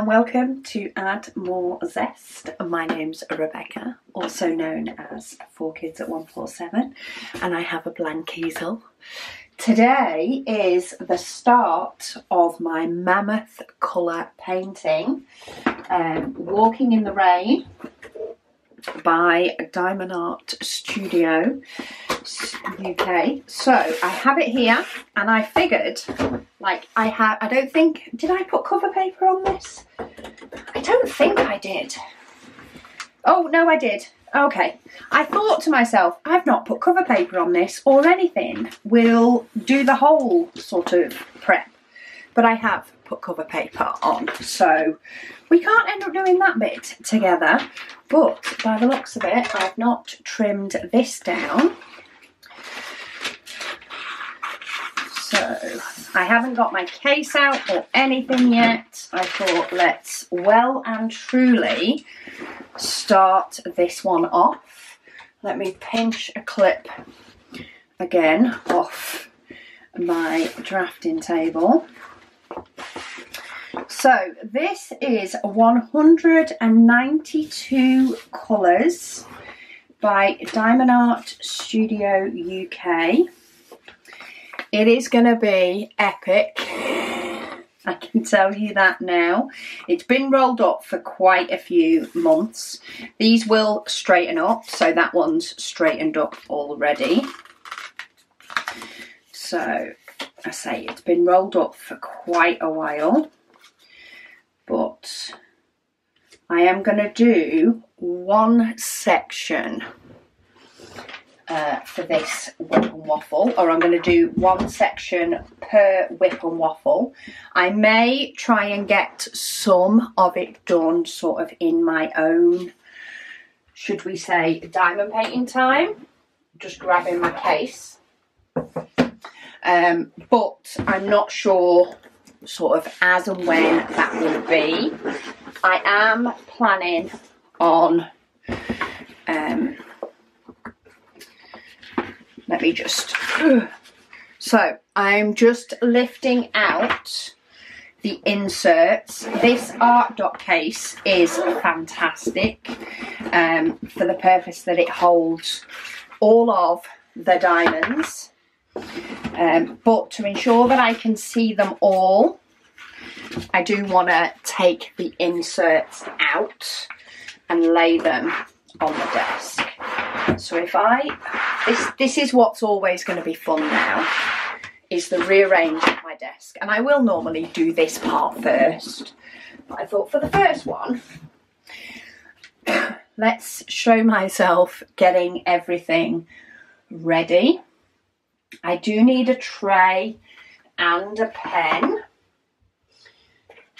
and welcome to Add More Zest. My name's Rebecca, also known as 4Kids at 147, and I have a blank easel. Today is the start of my mammoth colour painting, Walking in the Rain by Diamond Art Studio UK. So I have it here, and I figured, I don't think, did I put cover paper on this? I don't think I did. Oh no, I did. Okay, I thought to myself, I've not put cover paper on this or anything. We'll do the whole sort of prep, but I have put cover paper on, so we can't end up doing that bit together. But by the looks of it, I've not trimmed this down. So I haven't got my case out or anything yet. I thought, let's well and truly start this one off. Let me pinch a clip again off my drafting table. So this is 192 colours by Diamond Art Studio UK. It is going to be epic, I can tell you that now. It's been rolled up for quite a few months. These will straighten up, so that one's straightened up already. So, I say it's been rolled up for quite a while, but I am going to do one section for this WIP and Waffle, or I'm going to do one section per WIP and Waffle. I may try and get some of it done sort of in my own, should we say, diamond painting time. Just grabbing my case. But I'm not sure sort of as and when that will be. I am planning on let me just, so I'm just lifting out the inserts. This art dot case is fantastic for the purpose that it holds all of the diamonds, but to ensure that I can see them all, I do want to take the inserts out and lay them on the desk. So if this is what's always going to be fun now, is the rearrange of my desk. And I will normally do this part first, but I thought for the first one, let's show myself getting everything ready. I do need a tray and a pen.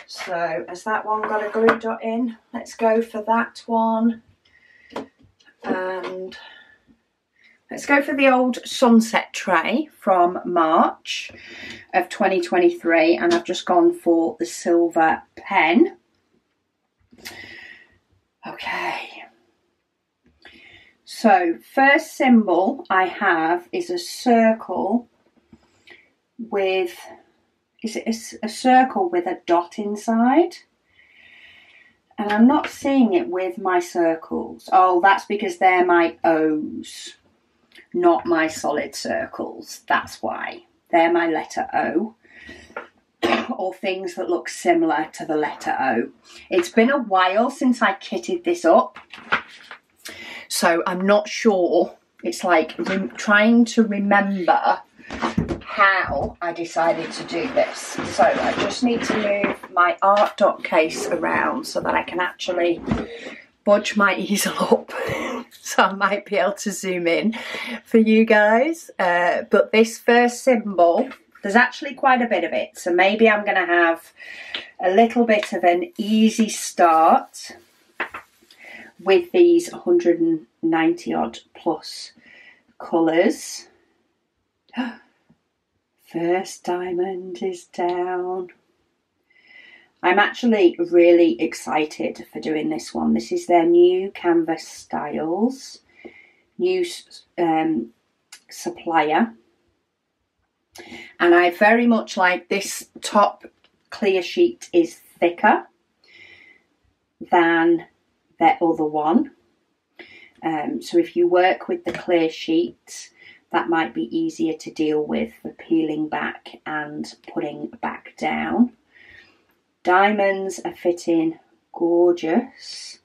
So has that one got a glue dot in? Let's go for that one. And let's go for the old sunset tray from March of 2023, and I've just gone for the silver pen. Okay, so first symbol I have is a circle with, is it a circle with a dot inside? And I'm not seeing it with my circles. Oh, that's because they're my O's, not my solid circles. That's why. They're my letter O, or things that look similar to the letter O. It's been a while since I kitted this up, so I'm not sure. It's like trying to remember how I decided to do this. So I just need to move my art dot case around so that I can actually budge my easel up, so I might be able to zoom in for you guys. But this first symbol, there's actually quite a bit of it, so maybe I'm going to have a little bit of an easy start with these 190 odd plus colours. First diamond is down. I'm actually really excited for doing this one. This is their new canvas styles, new supplier. And I very much like this top clear sheet is thicker. than their other one. So if you work with the clear sheet, that might be easier to deal with for peeling back and putting back down. Diamonds are fitting gorgeous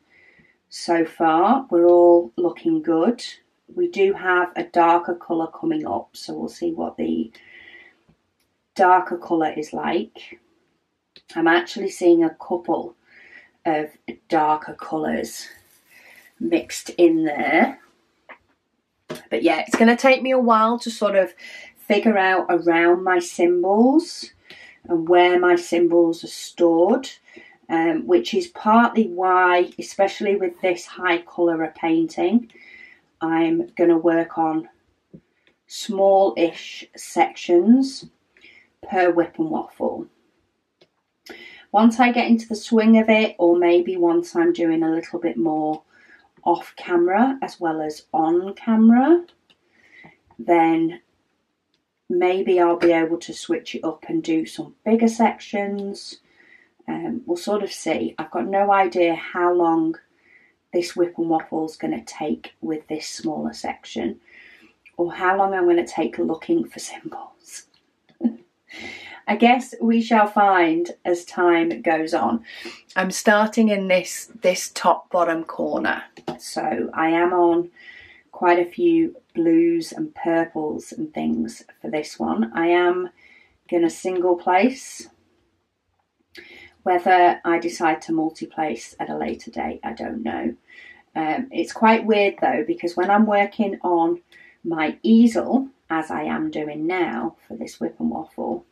so far. We're all looking good. We do have a darker colour coming up, so we'll see what the darker colour is like. I'm actually seeing a couple of darker colours mixed in there. But yeah, it's going to take me a while to sort of figure out around my symbols and where my symbols are stored, which is partly why, especially with this high colour of painting, I'm going to work on small-ish sections per WIP and Waffle. Once I get into the swing of it, or maybe once I'm doing a little bit more off camera as well as on camera, then maybe I'll be able to switch it up and do some bigger sections. We'll sort of see. I've got no idea how long this WIP and Waffle is going to take with this smaller section, or how long I'm going to take looking for symbols. I guess we shall find as time goes on. I'm starting in this top bottom corner, so I am on quite a few blues and purples and things for this one. I am going to single place. Whether I decide to multi-place at a later date, I don't know. It's quite weird though, because when I'm working on my easel, as I am doing now for this WIP and Waffle,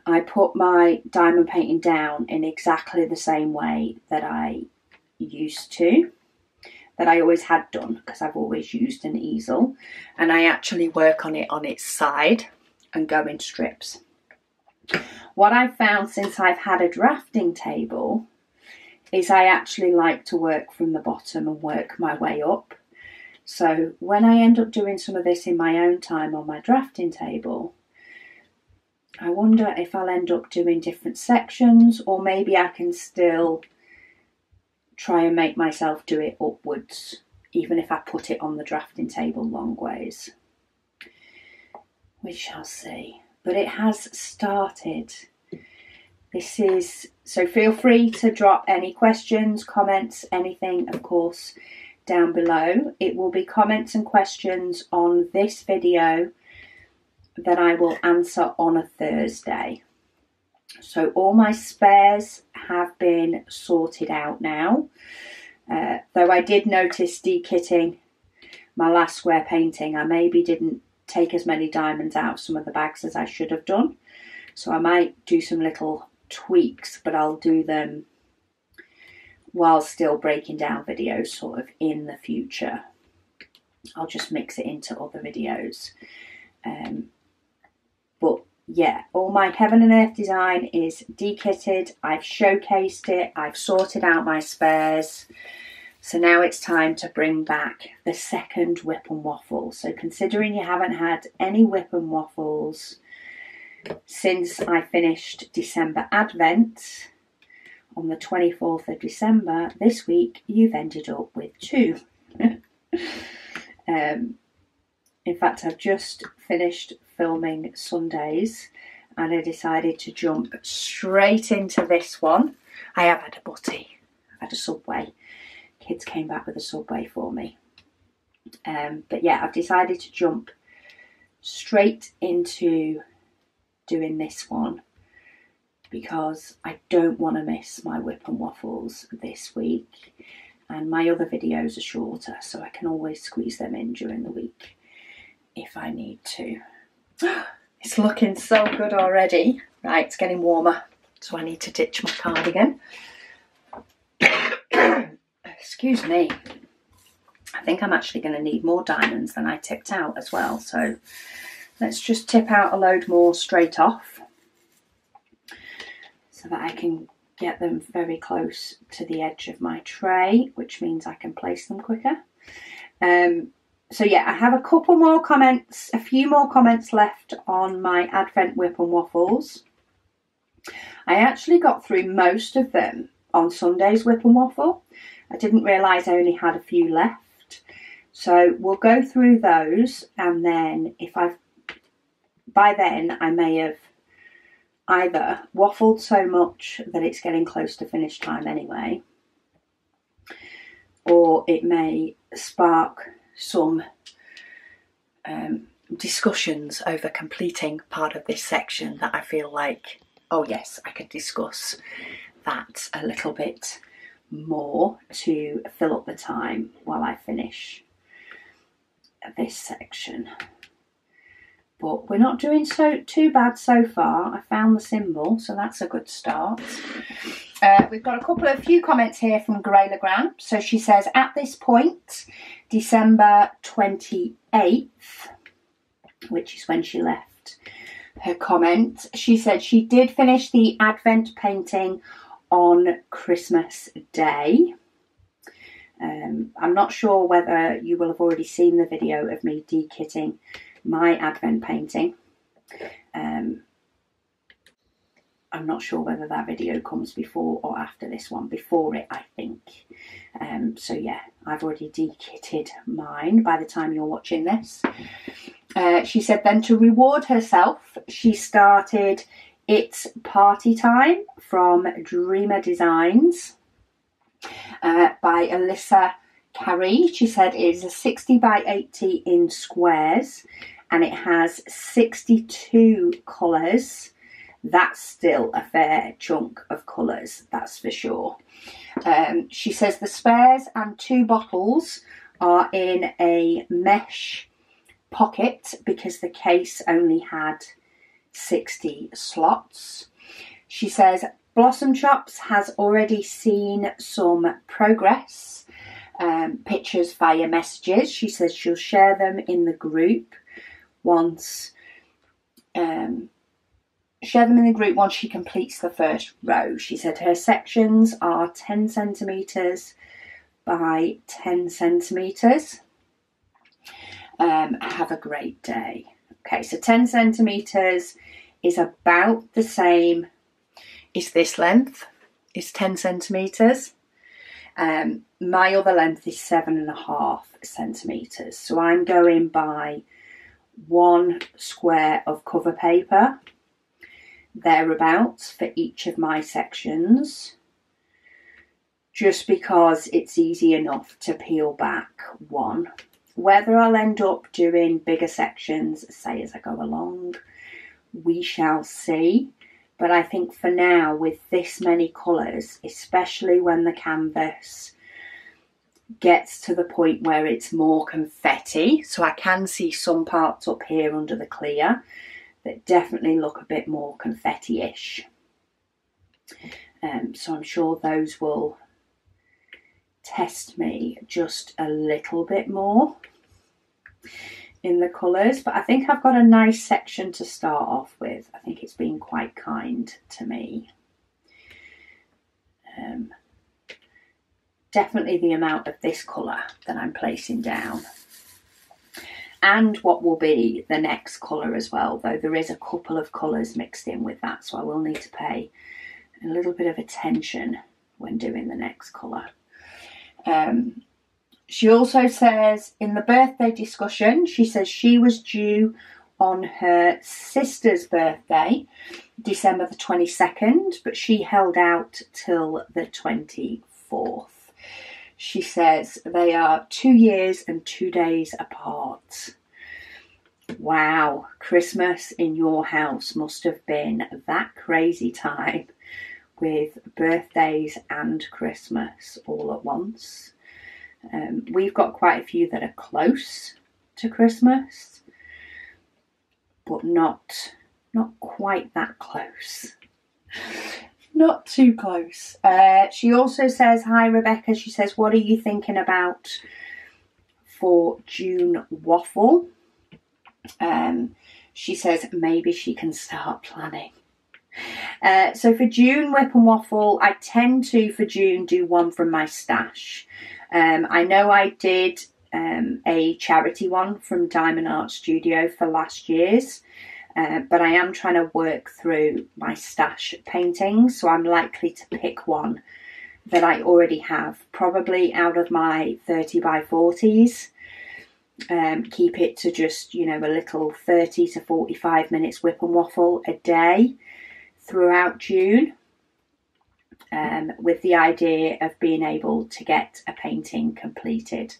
I put my diamond painting down in exactly the same way that I used to, that I always had done, because I've always used an easel, and I actually work on it on its side and go in strips. What I've found since I've had a drafting table is I actually like to work from the bottom and work my way up. So when I end up doing some of this in my own time on my drafting table, I wonder if I'll end up doing different sections, or maybe I can still try and make myself do it upwards, even if I put it on the drafting table long ways. We shall see. But it has started. This is, so feel free to drop any questions, comments, anything, of course, down below. It will be comments and questions on this video that I will answer on a Thursday. So all my spares have been sorted out now. Though I did notice dekitting my last square painting, I maybe didn't take as many diamonds out of some of the bags as I should have done. So I might do some little tweaks, but I'll do them while still breaking down videos sort of in the future. I'll just mix it into other videos. But yeah, all my Heaven and Earth design is dekitted. I've showcased it. I've sorted out my spares. So now it's time to bring back the second WIP and Waffle. So considering you haven't had any WIP and Waffles since I finished December Advent on the 24th of December, this week you've ended up with 2. In fact, I've just finished filming Sundays and I decided to jump straight into this one. I have had a butty. I've had a Subway. Kids came back with a Subway for me. But yeah, I've decided to jump straight into doing this one because I don't want to miss my WIP and Waffles this week. And my other videos are shorter, so I can always squeeze them in during the week if I need to. It's looking so good already. Right, it's getting warmer, so I need to ditch my cardigan. Excuse me. I think I'm actually going to need more diamonds than I tipped out as well, so let's just tip out a load more straight off so that I can get them very close to the edge of my tray, which means I can place them quicker. So yeah, I have a couple more comments, a few more comments left on my Advent WIP and Waffles. I actually got through most of them on Sunday's WIP and Waffle. I didn't realise I only had a few left. So we'll go through those, and then by then I may have either waffled so much that it's getting close to finish time anyway, or it may spark some discussions over completing part of this section that I feel like, oh yes, I could discuss that a little bit more to fill up the time while I finish this section. But we're not doing too bad so far. I found the symbol, so that's a good start. We've got a few comments here from Grey Legrand. So she says, at this point, December 28th, which is when she left her comment, she said she did finish the Advent painting on Christmas Day. I'm not sure whether you will have already seen the video of me dekitting my Advent painting. I'm not sure whether that video comes before or after this one. Before it, I think. So yeah, I've already dekitted mine by the time you're watching this. She said then to reward herself, she started It's Party Time from Dreamer Designs by Alyssa Carey. She said it is a 60 by 80 in squares and it has 62 colours. That's still a fair chunk of colours, that's for sure. She says the spares and 2 bottles are in a mesh pocket because the case only had 60 slots. She says Blossom Chops has already seen some progress, pictures via messages. She says she'll share them in the group once she completes the first row. She said her sections are 10 centimetres by 10 centimetres. Have a great day. Okay, so 10 centimetres is about the same as this length, is 10 centimetres. My other length is 7.5 centimetres. So I'm going by 1 square of cover paper, thereabouts, for each of my sections, just because it's easy enough to peel back one. Whether I'll end up doing bigger sections, say as I go along, we shall see. But I think for now, with this many colours, especially when the canvas gets to the point where it's more confetti, so I can see some parts up here under the clear that definitely look a bit more confetti-ish. So I'm sure those will test me just a little bit more in the colours, but I think I've got a nice section to start off with. I think it's been quite kind to me. Definitely the amount of this colour that I'm placing down, and what will be the next colour as well, though there is a couple of colours mixed in with that, so I will need to pay a little bit of attention when doing the next colour. She also says in the birthday discussion, she says she was due on her sister's birthday, December the 22nd, but she held out till the 24th. She says they are 2 years and 2 days apart. Wow, Christmas in your house must have been that crazy time with birthdays and Christmas all at once. We've got quite a few that are close to Christmas, but not quite that close. Not too close. She also says, hi Rebecca, she says, what are you thinking about for June Waffle? She says maybe she can start planning. So for June WIP and Waffle, I tend to, for June, do one from my stash. I know I did a charity one from Diamond Art Studio for last year's, but I am trying to work through my stash paintings, so I'm likely to pick one that I already have, probably out of my 30 by 40s. Keep it to just, you know, a little 30 to 45 minutes WIP and Waffle a day throughout June, with the idea of being able to get a painting completed.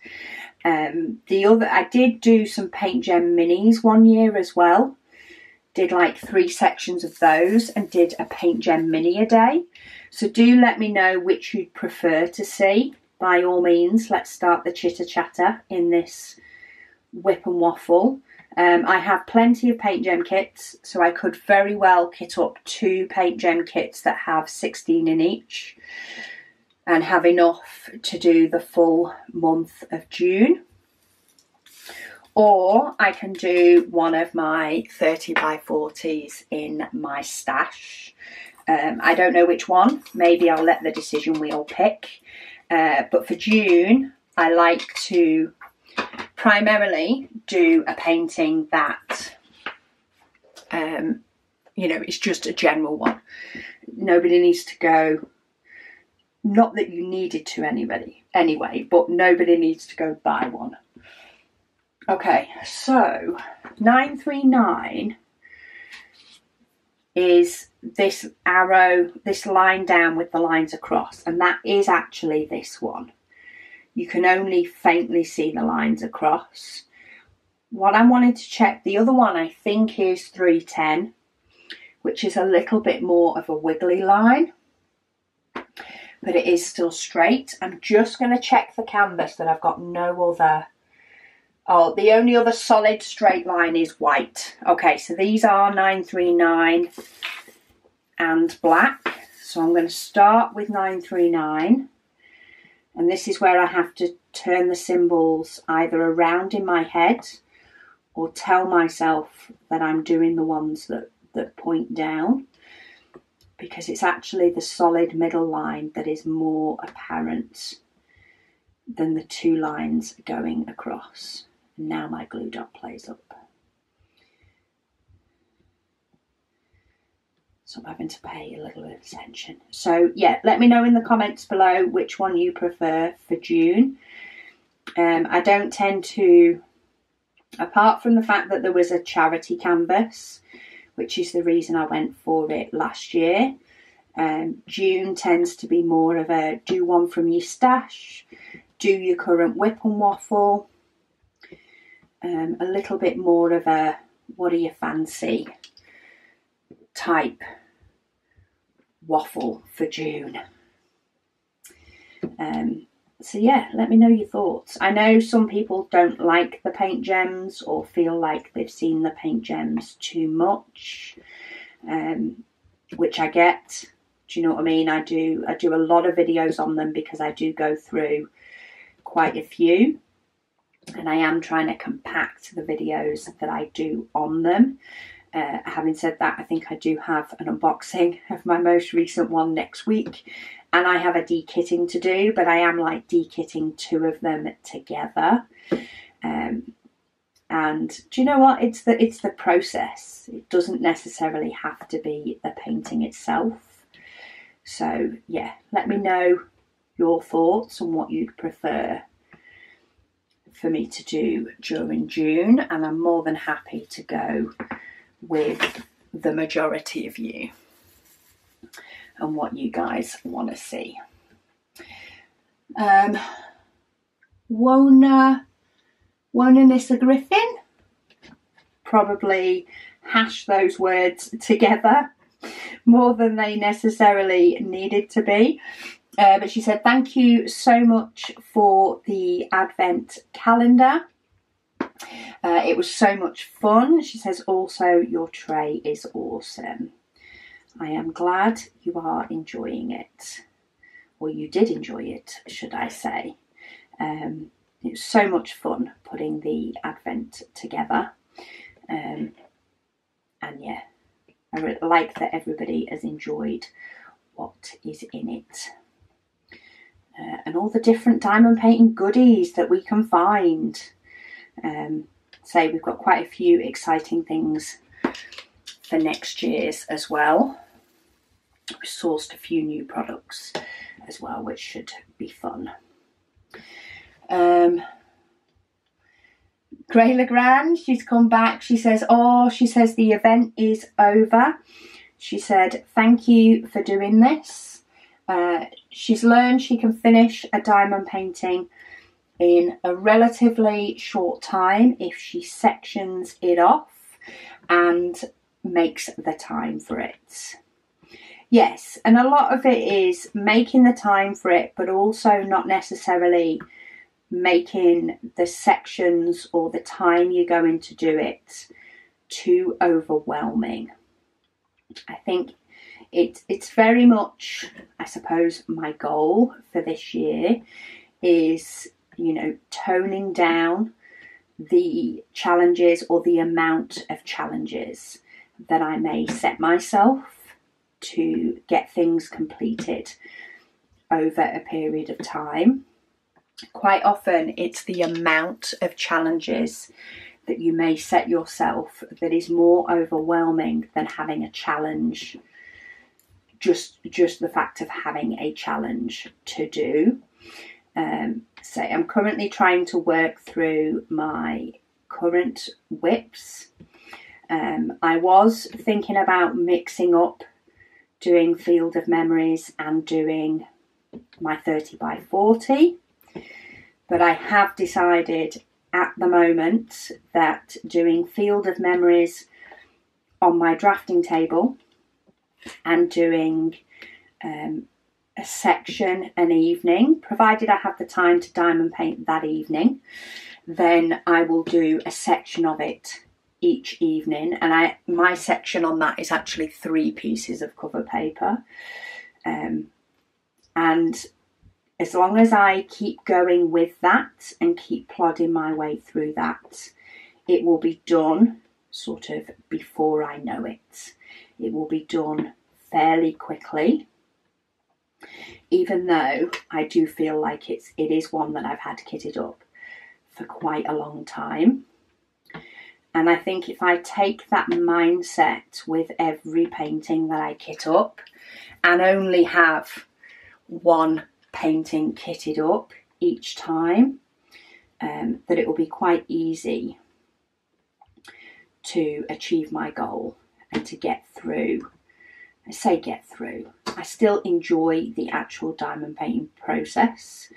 I did do some Paint Gem minis one year as well. Did like 3 sections of those and did a Paint Gem mini a day. So do let me know which you'd prefer to see. By all means, let's start the chitter chatter in this WIP and Waffle. I have plenty of Paint Gem kits, so I could very well kit up 2 Paint Gem kits that have 16 in each and have enough to do the full month of June. Or I can do one of my 30 by 40s in my stash. I don't know which one. Maybe I'll let the decision wheel pick. But for June, I like to primarily do a painting that, you know, it's just a general one. Nobody needs to go, not that you needed to anyway, but nobody needs to go buy one. Okay, so 939 is this arrow, this line down with the lines across, and that is actually this one. You can only faintly see the lines across. What I wanted to check, the other one I think is 310, which is a little bit more of a wiggly line, but it is still straight. I'm just going to check the canvas that I've got no other. Oh, the only other solid straight line is white. Okay, so these are 939 and black. So I'm going to start with 939. And this is where I have to turn the symbols either around in my head or tell myself that I'm doing the ones that point down, because it's actually the solid middle line that is more apparent than the 2 lines going across. Now my glue dot plays up. So I'm having to pay a little bit of attention. So yeah, let me know in the comments below which one you prefer for June. I don't tend to, apart from the fact that there was a charity canvas, which is the reason I went for it last year. June tends to be more of a do one from your stash, do your current WIP and Waffle. A little bit more of a what do you fancy type waffle for June. So yeah, let me know your thoughts. I know some people don't like the Paint Gems or feel like they've seen the Paint Gems too much, which I get. Do you know what I mean? I do a lot of videos on them because I do go through quite a few. And I am trying to compact the videos that I do on them. Having said that, I think I do have an unboxing of my most recent one next week. And I have a de-kitting to do, but I am like de-kitting 2 of them together. And do you know what? It's the process. It doesn't necessarily have to be the painting itself. So yeah, let me know your thoughts on what you'd prefer for me to do during June, and I'm more than happy to go with the majority of you and what you guys want to see. Wona Nissa Griffin, probably hash those words together more than they necessarily needed to be. But she said, thank you so much for the Advent calendar. It was so much fun. She says, also, your tray is awesome. I am glad you are enjoying it. Or you did enjoy it, should I say. It was so much fun putting the Advent together. And yeah, I like that everybody has enjoyed what is in it. And all the different diamond painting goodies that we can find. Say we've got quite a few exciting things for next year's as well. We've sourced a few new products as well, which should be fun. Grey Legrand, she's come back. She says, oh, she says the event is over. She said, thank you for doing this. She's learned she can finish a diamond painting in a relatively short time if she sections it off and makes the time for it. Yes, and a lot of it is making the time for it, but also not necessarily making the sections or the time you're going to do it too overwhelming. I think it's very much, I suppose, my goal for this year is, you know, toning down the challenges or the amount of challenges that I may set myself to get things completed over a period of time. Quite often it's the amount of challenges that you may set yourself that is more overwhelming than having a challenge, just the fact of having a challenge to do. So I'm currently trying to work through my current WIPs. I was thinking about mixing up doing Field of Memories and doing my 30 by 40, but I have decided at the moment that doing Field of Memories on my drafting table and doing a section an evening, provided I have the time to diamond paint that evening, then I will do a section of it each evening. And my section on that is actually 3 pieces of cover paper. And as long as I keep going with that and keep plodding my way through that, it will be done sort of before I know it. It will be done fairly quickly, even though I do feel like it is one that I've had kitted up for quite a long time. And I think if I take that mindset with every painting that I kit up and only have one painting kitted up each time, that it will be quite easy to achieve my goal and to get through. I say get through. I still enjoy the actual diamond painting process,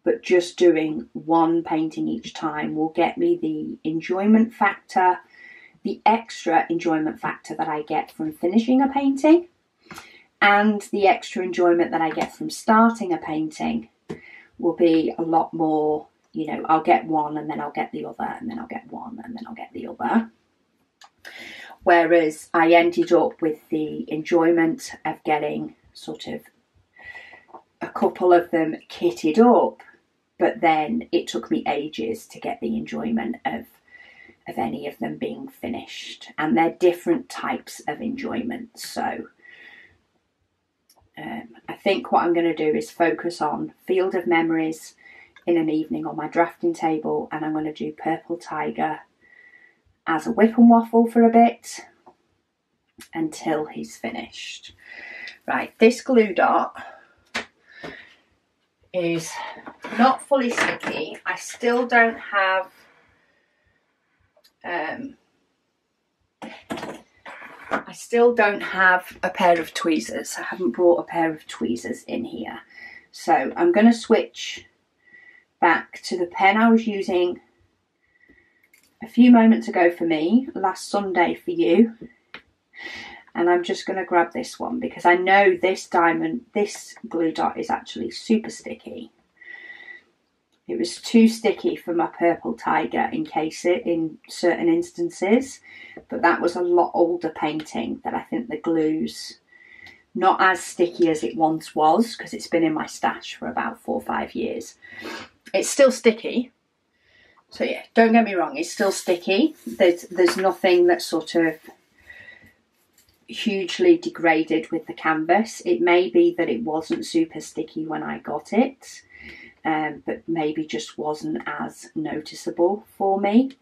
but just doing one painting each time will get me the enjoyment factor, the extra enjoyment factor that I get from finishing a painting, and the extra enjoyment that I get from starting a painting will be a lot more, you know, I'll get one and then I'll get the other and then I'll get one and then I'll get the other. Whereas I ended up with the enjoyment of getting sort of a couple of them kitted up, but then it took me ages to get the enjoyment of any of them being finished. And they're different types of enjoyment. So I think what I'm going to do is focus on Field of Memories in an evening on my drafting table, and I'm going to do Purple Tiger as a whip and waffle for a bit until he's finished. Right, this glue dot is not fully sticky. I still don't have a pair of tweezers. I haven't brought a pair of tweezers in here. So I'm going to switch back to the pen I was using a few moments ago for me, last Sunday for you. And I'm just going to grab this one because I know this glue dot is actually super sticky. It was too sticky for my Purple Tiger in certain instances, but that was a lot older painting that I think the glue's not as sticky as it once was because it's been in my stash for about 4 or 5 years. It's still sticky. So yeah, don't get me wrong, it's still sticky. There's nothing that's sort of hugely degraded with the canvas. It may be that it wasn't super sticky when I got it, but maybe just wasn't as noticeable for me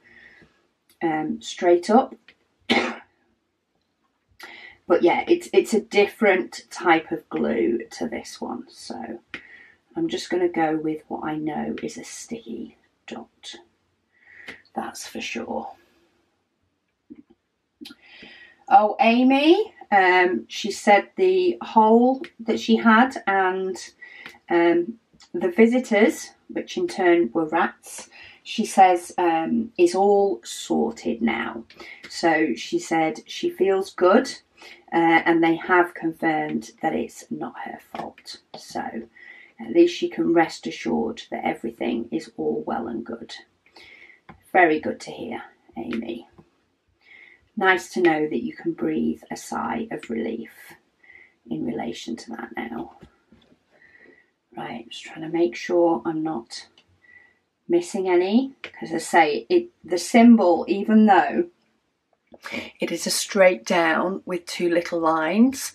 straight up. But yeah, it's a different type of glue to this one. So I'm just going to go with what I know is a sticky dot. That's for sure. Oh, Amy, she said the hole that she had and the visitors, which in turn were rats, she says is all sorted now. So she said she feels good and they have confirmed that it's not her fault. So at least she can rest assured that everything is all well and good. Very good to hear, Amy. Nice to know that you can breathe a sigh of relief in relation to that now. Right, just trying to make sure I'm not missing any, because I say the symbol, even though it is a straight down with two little lines,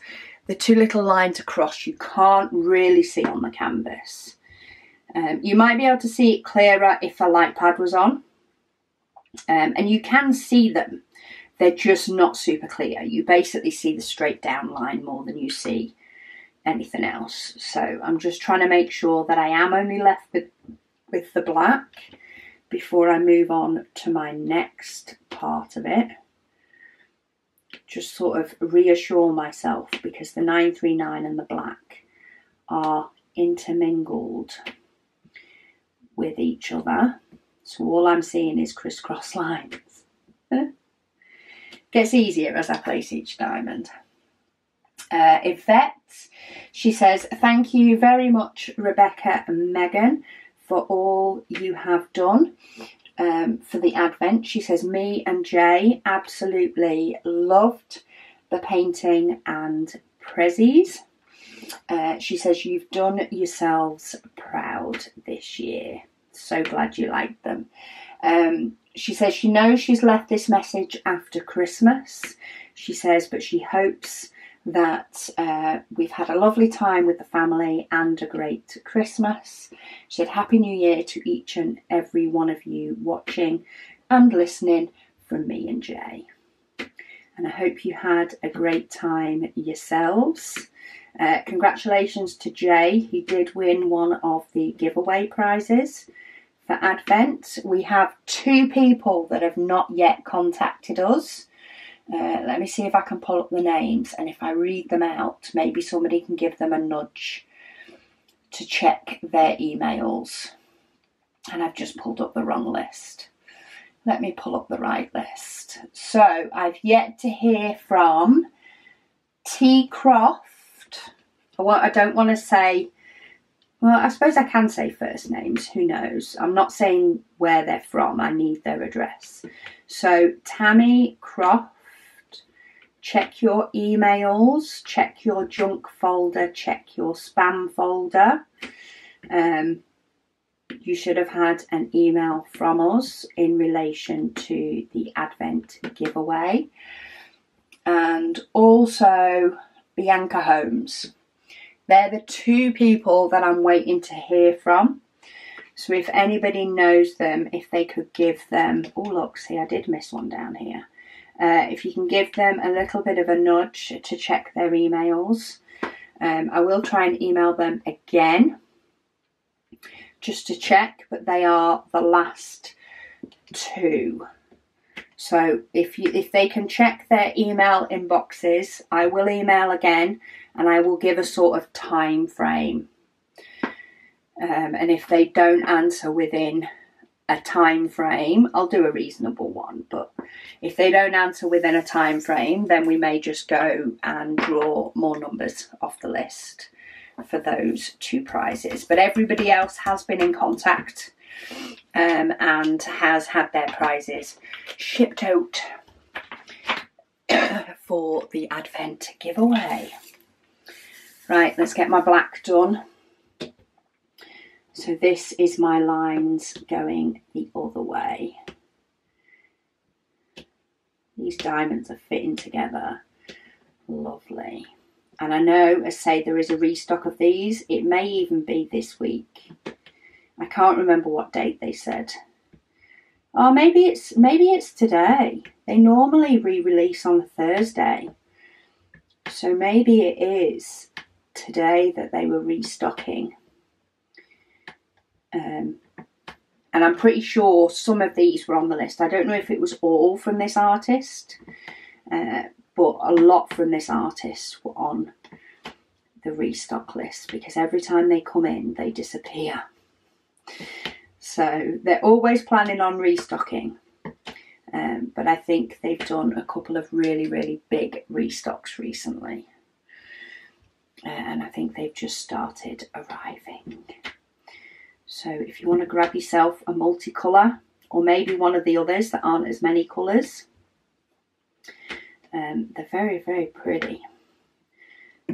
the two little lines across you can't really see on the canvas. You might be able to see it clearer if a light pad was on, and you can see them. They're just not super clear. You basically see the straight down line more than you see anything else. So I'm just trying to make sure that I am only left with the black before I move on to my next part of it. Just sort of reassure myself, because the 939 and the black are intermingled with each other. So all I'm seeing is crisscross lines. Gets easier as I place each diamond. Yvette, she says, thank you very much, Rebecca and Megan, for all you have done for the Advent. She says, me and Jay absolutely loved the painting and prezzies. She says, you've done yourselves proud this year. So glad you liked them. She says she knows she's left this message after Christmas. She says, but she hopes that we've had a lovely time with the family and a great Christmas. She said, Happy New Year to each and every one of you watching and listening from me and Jay. And I hope you had a great time yourselves. Congratulations to Jay. He did win one of the giveaway prizes for Advent. We have 2 people that have not yet contacted us. Let me see if I can pull up the names, and if I read them out, maybe somebody can give them a nudge to check their emails. And I've just pulled up the wrong list. Let me pull up the right list. So I've yet to hear from T. Croft. I don't want to say, well, I suppose I can say first names, who knows. I'm not saying where they're from, I need their address. So Tammy Croft, check your emails, check your junk folder, check your spam folder. You should have had an email from us in relation to the Advent giveaway. And also Bianca Holmes. They're the 2 people that I'm waiting to hear from. So if anybody knows them, if they could give them... Oh, look, see, I did miss one down here. If you can give them a little bit of a nudge to check their emails. I will try and email them again just to check, but they are the last 2. So if they can check their email inboxes, I will email again and I will give a sort of time frame. And if they don't answer within a time frame, I'll do a reasonable one. But if they don't answer within a time frame, then we may just go and draw more numbers off the list for those 2 prizes. But everybody else has been in contact and has had their prizes shipped out for the Advent giveaway. Right, let's get my black done. So this is my lines going the other way. These diamonds are fitting together. Lovely. And I know, as say, there is a restock of these. It may even be this week. I can't remember what date they said. Oh, maybe it's today. They normally re-release on a Thursday. So maybe it is today that they were restocking. And I'm pretty sure some of these were on the list. I don't know if it was all from this artist, but a lot from this artist were on the restock list, because every time they come in, they disappear. So they're always planning on restocking. But I think they've done a couple of really, really big restocks recently. And I think they've just started arriving. So if you want to grab yourself a multicolour, or maybe one of the others that aren't as many colours, they're very, very pretty.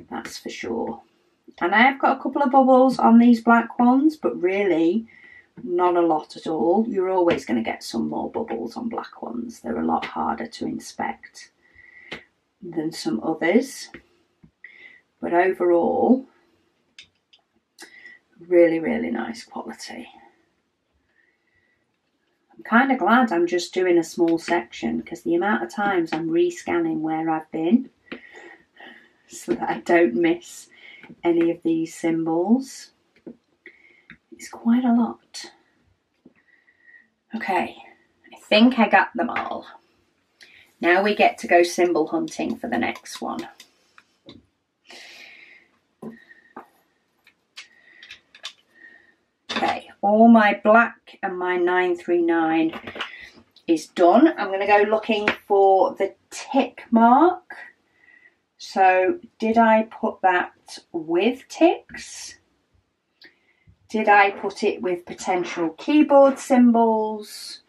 That's for sure. And I have got a couple of bubbles on these black ones, but really not a lot at all. You're always going to get some more bubbles on black ones. They're a lot harder to inspect than some others. But overall, really, really nice quality. I'm kind of glad I'm just doing a small section, because the amount of times I'm rescanning where I've been so that I don't miss any of these symbols. It's quite a lot. Okay, I think I got them all. Now we get to go symbol hunting for the next one. Okay, all my black and my 939 is done. I'm going to go looking for the tick mark. So did I put that with ticks? Did I put it with potential keyboard symbols?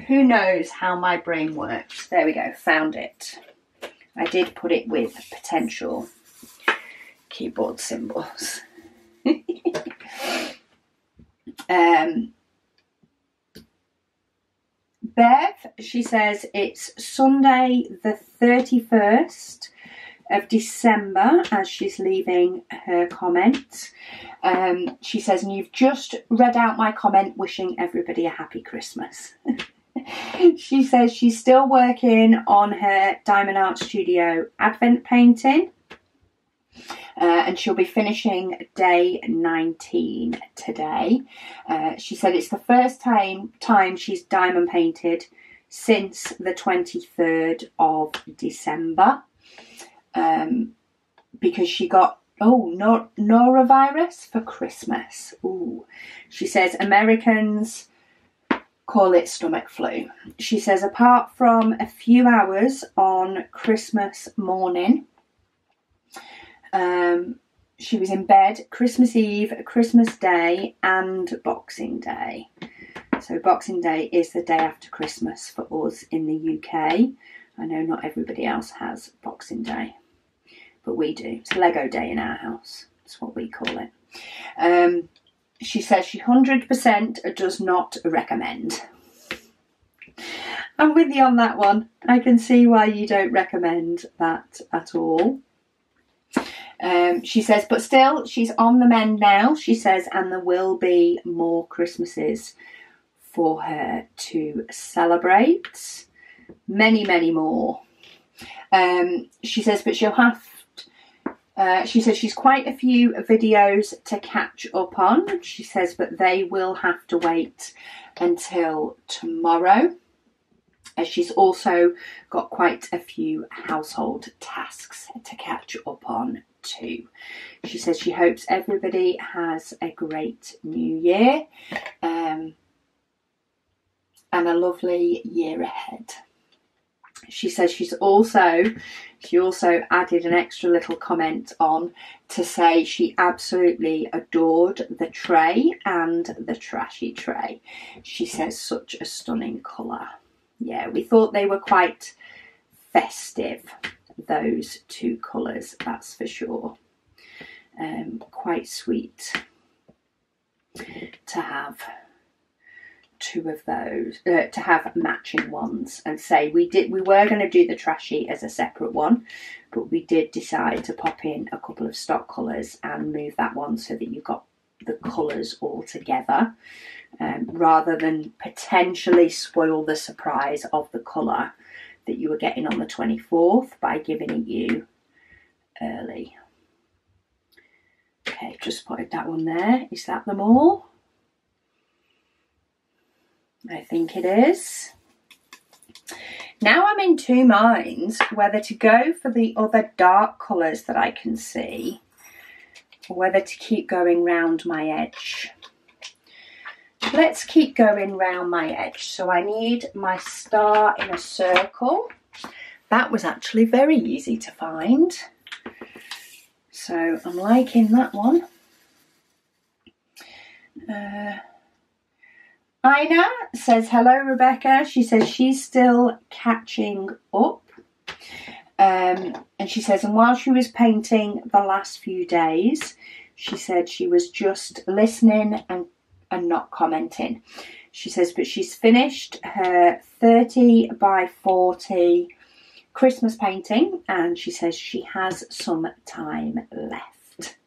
Who knows how my brain works? There we go, found it. I did put it with potential keyboard symbols. Bev, she says it's Sunday the 31st of December as she's leaving her comment. She says, and you've just read out my comment wishing everybody a happy Christmas. She says she's still working on her Diamond Art Studio Advent painting. And she'll be finishing day 19 today. She said it's the first time she's diamond painted since the 23rd of December. Because she got norovirus for Christmas. Ooh. She says Americans call it stomach flu. She says apart from a few hours on Christmas morning, she was in bed Christmas Eve, Christmas Day and Boxing Day. So Boxing Day is the day after Christmas for us in the UK. I know not everybody else has Boxing Day, but we do. It's Lego Day in our house. That's what we call it. She says she 100% does not recommend. I'm with you on that one. I can see why you don't recommend that at all. She says, but still, she's on the mend now, she says, and there will be more Christmases for her to celebrate. Many, many more. She says, but she'll have... she says she's quite a few videos to catch up on. She says, but they will have to wait until tomorrow, as she's also got quite a few household tasks to catch up on too. She says she hopes everybody has a great new year and a lovely year ahead. She says she also added an extra little comment on to say she absolutely adored the tray and the trashy tray. She says such a stunning colour. Yeah, we thought they were quite festive, those two colours, that's for sure. Quite sweet to have two of those, to have matching ones. And say we were going to do the trashy as a separate one, but we did decide to pop in a couple of stock colours and move that one so that you've got the colours all together, rather than potentially spoil the surprise of the colour that you were getting on the 24th by giving it you early. Okay, just putted that one there. Is that them all? I think it is. Now I'm in two minds whether to go for the other dark colours that I can see or whether to keep going round my edge. Let's keep going round my edge. So I need my star in a circle. That was actually very easy to find. So I'm liking that one. Ina says, hello, Rebecca. She says she's still catching up. And she says, and while she was painting the last few days, she said she was just listening and not commenting. She says, but she's finished her 30 by 40 Christmas painting, and she says she has some time left.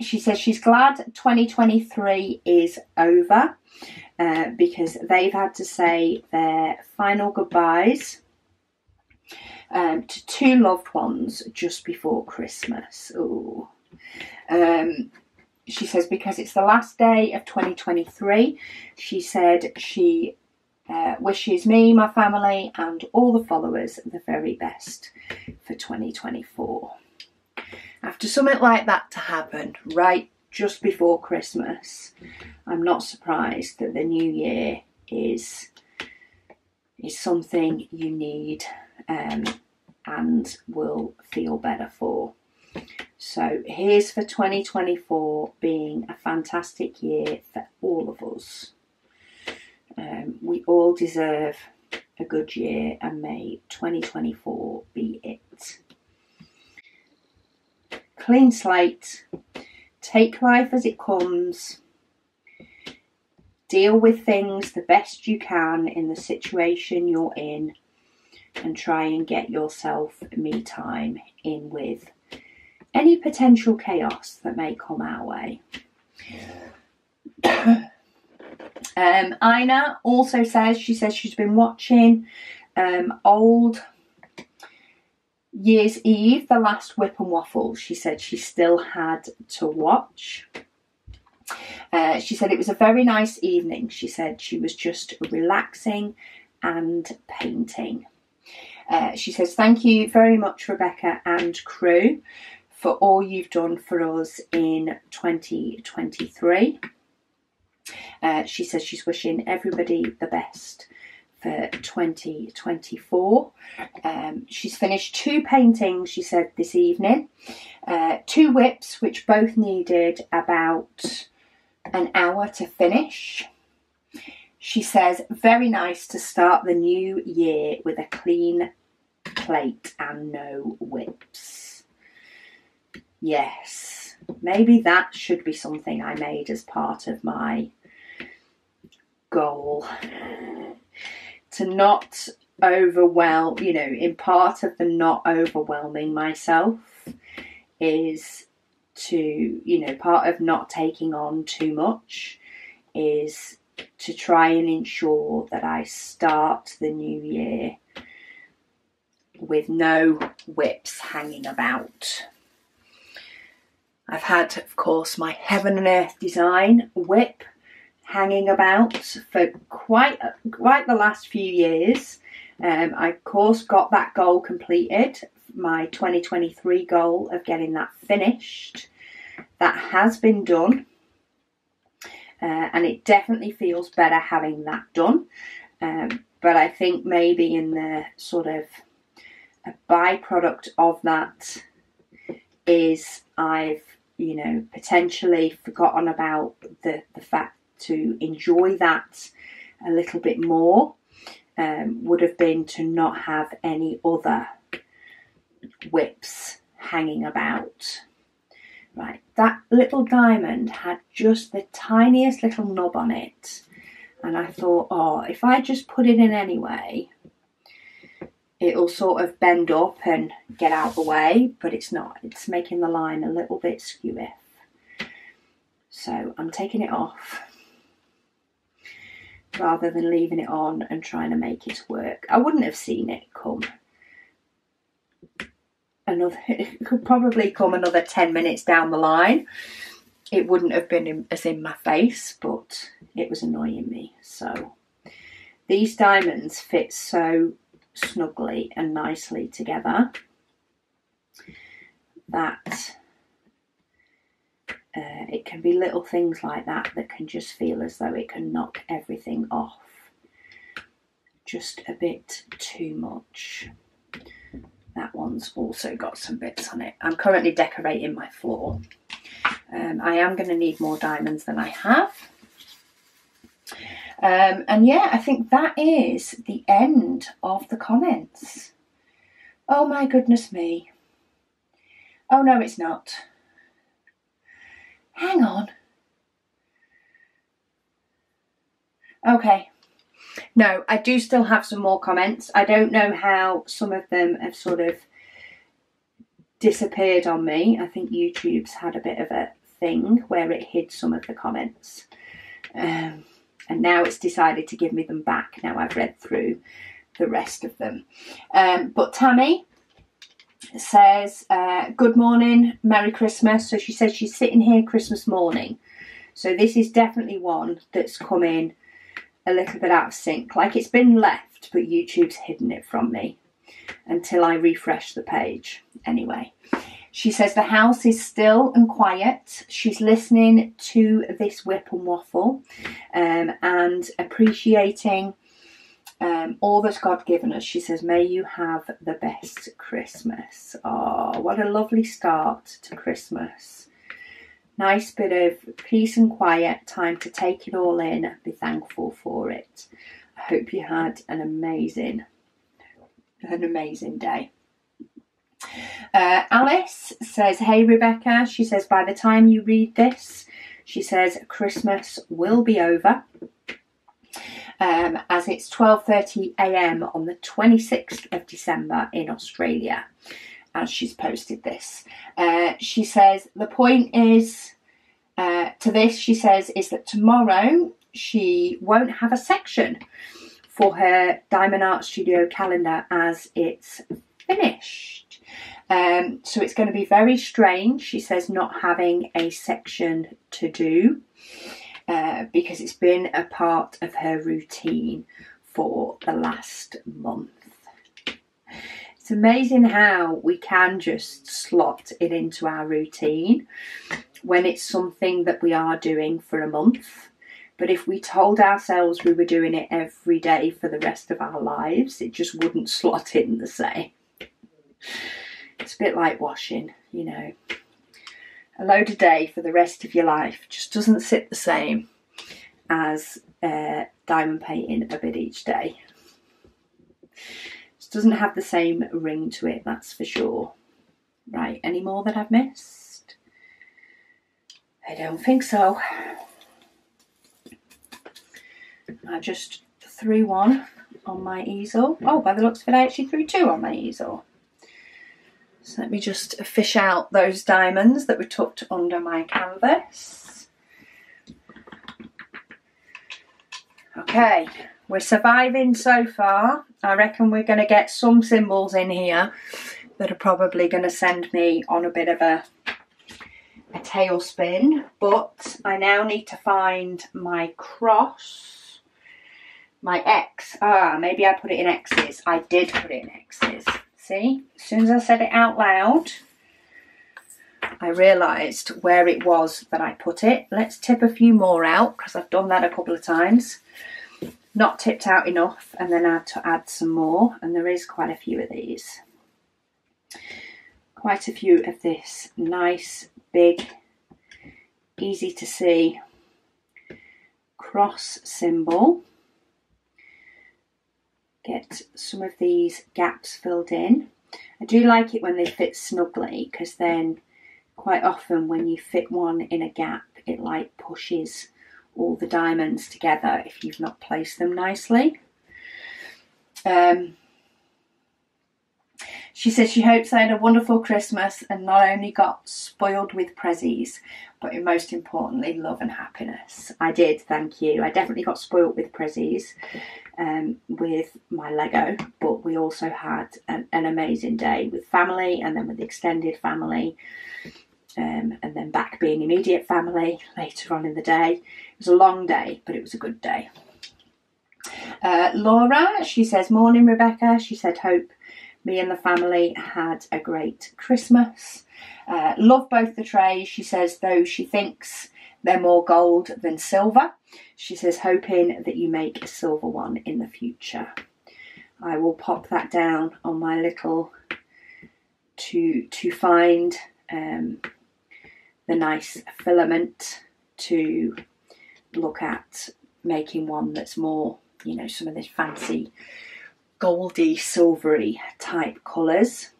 She says she's glad 2023 is over because they've had to say their final goodbyes to two loved ones just before Christmas. Ooh. She says because it's the last day of 2023, she said she wishes me, my family and all the followers the very best for 2024. After something like that to happen right just before Christmas, I'm not surprised that the new year is something you need and will feel better for. So here's for 2024 being a fantastic year for all of us. We all deserve a good year, and may 2024 be it. Clean slate, take life as it comes, deal with things the best you can in the situation you're in, and try and get yourself me time in with any potential chaos that may come our way. Ina also says, she says she's been watching old Year's Eve, the last WIP and Waffle. She said she still had to watch. She said it was a very nice evening. She said she was just relaxing and painting. She says, thank you very much, Rebecca and crew, for all you've done for us in 2023. She says she's wishing everybody the best for 2024. She's finished two paintings, she said, this evening. Two WIPs, which both needed about an hour to finish. She says, very nice to start the new year with a clean plate and no WIPs. Yes, maybe that should be something I made as part of my goal. To not overwhelm, you know, in part of the not overwhelming myself is to, you know, part of not taking on too much is to try and ensure that I start the new year with no WIPs hanging about. I've had, of course, my Heaven and Earth Design WIP hanging about for quite the last few years. I, of course, got that goal completed, my 2023 goal of getting that finished. That has been done. And it definitely feels better having that done. But I think maybe in the sort of a byproduct of that is I've, you know, potentially forgotten about the fact to enjoy that a little bit more. Would have been to not have any other WIPs hanging about. Right, that little diamond had just the tiniest little knob on it, and I thought, oh, if I just put it in anyway, it'll sort of bend up and get out of the way, but it's not. It's making the line a little bit skewy. So I'm taking it off rather than leaving it on and trying to make it work. I wouldn't have seen it come it could probably come another 10 minutes down the line. It wouldn't have been as in my face, but it was annoying me. So these diamonds fit so snugly and nicely together that it can be little things like that that can just feel as though it can knock everything off just a bit too much. That one's also got some bits on it. I'm currently decorating my floor. I am going to need more diamonds than I have. And yeah, I think that is the end of the comments. Oh my goodness me. Oh no, it's not. Hang on. Okay. No, I do still have some more comments. I don't know how some of them have sort of disappeared on me. I think YouTube's had a bit of a thing where it hid some of the comments. And now it's decided to give me them back. Now I've read through the rest of them. But Tammy says, good morning, Merry Christmas. So she says she's sitting here Christmas morning. So this is definitely one that's come in a little bit out of sync. Like it's been left, but YouTube's hidden it from me until I refresh the page. Anyway, she says the house is still and quiet. She's listening to this WIP and Waffle and appreciating all that God given us. She says, may you have the best Christmas. Oh, what a lovely start to Christmas. Nice bit of peace and quiet, time to take it all in, be thankful for it. I hope you had an amazing day. Alice says, hey Rebecca, she says, by the time you read this, she says, Christmas will be over. As it's 12:30 a.m. on the 26th of December in Australia, as she's posted this. She says, the point is, to this, she says, is that tomorrow she won't have a section for her Diamond Art Studio calendar as it's finished. So it's going to be very strange, she says, not having a section to do. Because it's been a part of her routine for the last month. It's amazing how we can just slot it into our routine when it's something that we are doing for a month. But if we told ourselves we were doing it every day for the rest of our lives, it just wouldn't slot in the same. It's a bit like washing, you know. A load a day for the rest of your life just doesn't sit the same as diamond painting a bit each day. Just doesn't have the same ring to it, that's for sure. Right, any more that I've missed? I don't think so. I just threw one on my easel. Oh, by the looks of it, I actually threw two on my easel. So let me just fish out those diamonds that were tucked under my canvas. Okay, we're surviving so far. I reckon we're going to get some symbols in here that are probably going to send me on a bit of a tailspin. But I now need to find my cross, my X. Maybe I put it in X's. I did put it in X's. See, as soon as I said it out loud, I realised where it was that I put it. Let's tip a few more out because I've done that a couple of times. Not tipped out enough, and then I had to add some more, and there is quite a few of these. Quite a few of this nice, big, easy to see cross symbol. Get some of these gaps filled in. I do like it when they fit snugly, because then quite often when you fit one in a gap, it like pushes all the diamonds together if you've not placed them nicely. She says she hopes I had a wonderful Christmas and not only got spoiled with prezzies, but most importantly, love and happiness. I did, thank you. I definitely got spoiled with prezzies with my Lego, but we also had an amazing day with family and then with extended family. And then back being immediate family later on in the day. It was a long day, but it was a good day. Laura, she says, morning Rebecca. She said, hope me and the family had a great Christmas. Love both the trays. She says, though she thinks they're more gold than silver. She says, hoping that you make a silver one in the future. I will pop that down on my little to find the nice filament to look at making one that's more, you know, some of this fancy goldy silvery type colours.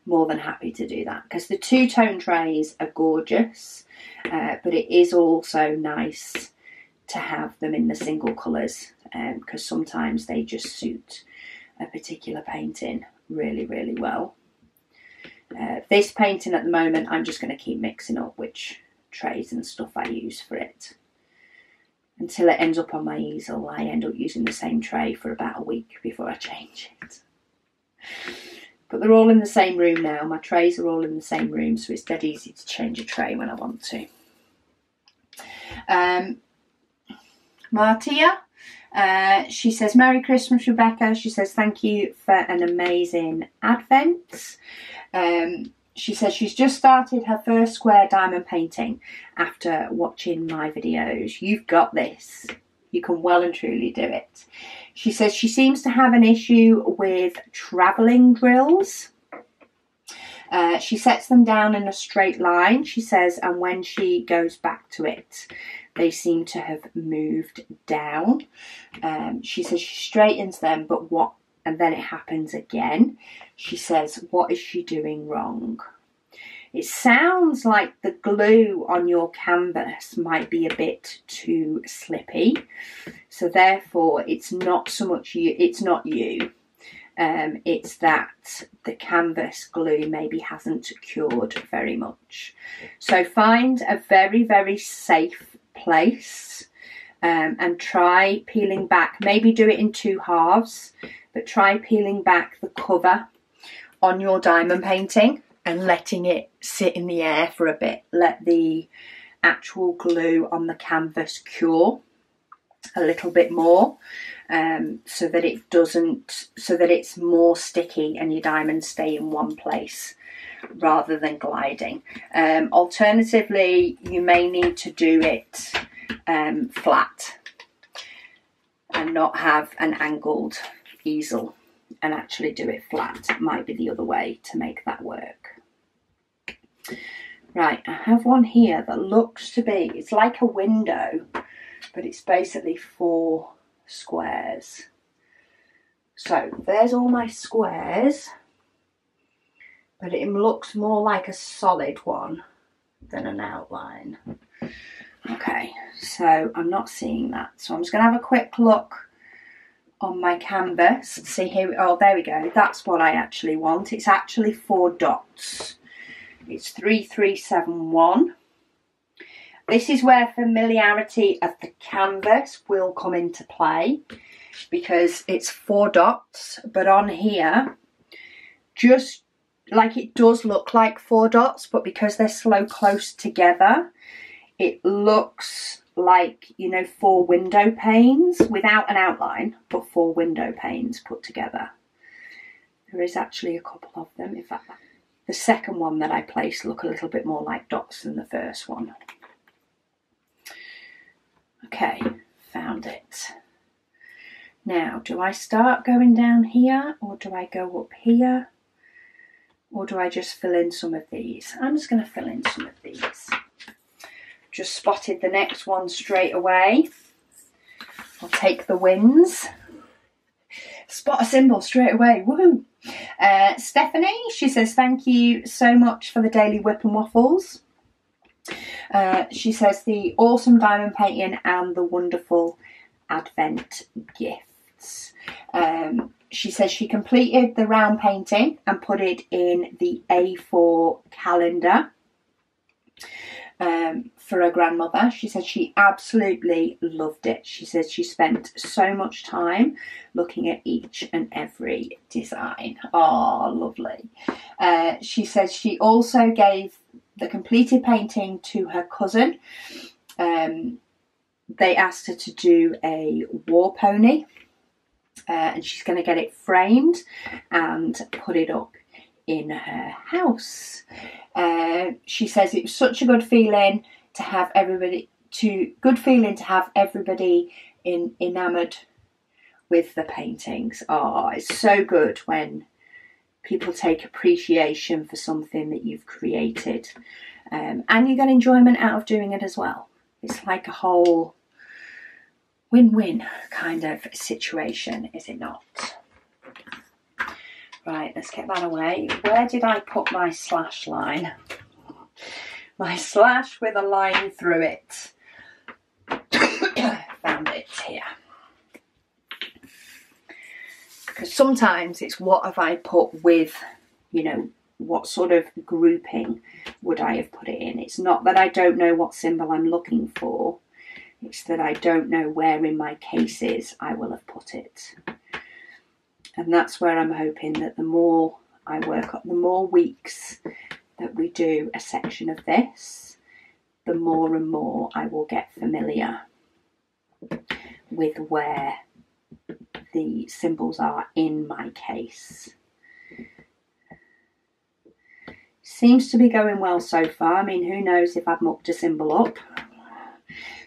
More than happy to do that because the two-tone trays are gorgeous, but it is also nice to have them in the single colours because sometimes they just suit a particular painting really, really well. This painting at the moment, I'm just going to keep mixing up which trays and stuff I use for it. Until it ends up on my easel, I end up using the same tray for about a week before I change it. But they're all in the same room now. My trays are all in the same room, so it's dead easy to change a tray when I want to. Martia, she says, Merry Christmas, Rebecca. She says, thank you for an amazing Advent. She says she's just started her first square diamond painting after watching my videos. You've got this. You can well and truly do it. She says she seems to have an issue with travelling drills. She sets them down in a straight line, she says, and when she goes back to it, they seem to have moved down. She says she straightens them, but what? And then it happens again. She says, what is she doing wrong? It sounds like the glue on your canvas might be a bit too slippy. So therefore, it's not so much you, it's not you. It's that the canvas glue maybe hasn't cured very much. So find a very, very safe place and try peeling back. Maybe do it in two halves. But try peeling back the cover on your diamond painting and letting it sit in the air for a bit. Let the actual glue on the canvas cure a little bit more so that it doesn't, so that it's more sticky and your diamonds stay in one place rather than gliding. Alternatively, you may need to do it flat and not have an angled easel and actually do it flat. It might be the other way to make that work. Right, I have one here that looks to be, it's like a window, but it's basically 4 squares. So there's all my squares, but it looks more like a solid one than an outline. Okay, so I'm not seeing that. So I'm just going to have a quick look on my canvas. See here, oh there we go, that's what I actually want. It's actually 4 dots. It's 3371. This is where familiarity of the canvas will come into play because it's 4 dots, but on here, just like it does look like 4 dots, but because they're so close together, it looks like, you know, 4 window panes without an outline, but 4 window panes put together. There is actually a couple of them. In fact, the second one that I placed look a little bit more like dots than the first one. Okay, found it. Now, do I start going down here, or do I go up here, or do I just fill in some of these? I'm just going to fill in some of these. Just spotted the next one straight away. I'll take the wins. Spot a symbol straight away, woohoo! Stephanie, she says, thank you so much for the daily WIP and waffles. She says, the awesome diamond painting and the wonderful Advent gifts. She says she completed the round painting and put it in the A4 calendar for her grandmother. She said she absolutely loved it. She says she spent so much time looking at each and every design. Oh, lovely. She says she also gave the completed painting to her cousin. They asked her to do a war pony, and she's going to get it framed and put it up in her house. She says it was such a good feeling to have everybody enamoured with the paintings. Oh, it's so good when people take appreciation for something that you've created, and you get enjoyment out of doing it as well. It's like a whole win-win kind of situation, is it not? Right, let's get that away. Where did I put my slash line? My slash with a line through it. Found it here. Because sometimes it's what have I put with, you know, what sort of grouping would I have put it in. It's not that I don't know what symbol I'm looking for. It's that I don't know where in my cases I will have put it. And that's where I'm hoping that the more I work up, the more weeks that we do a section of this, the more and more I will get familiar with where the symbols are in my case. Seems to be going well so far. I mean, who knows if I've mucked a symbol up.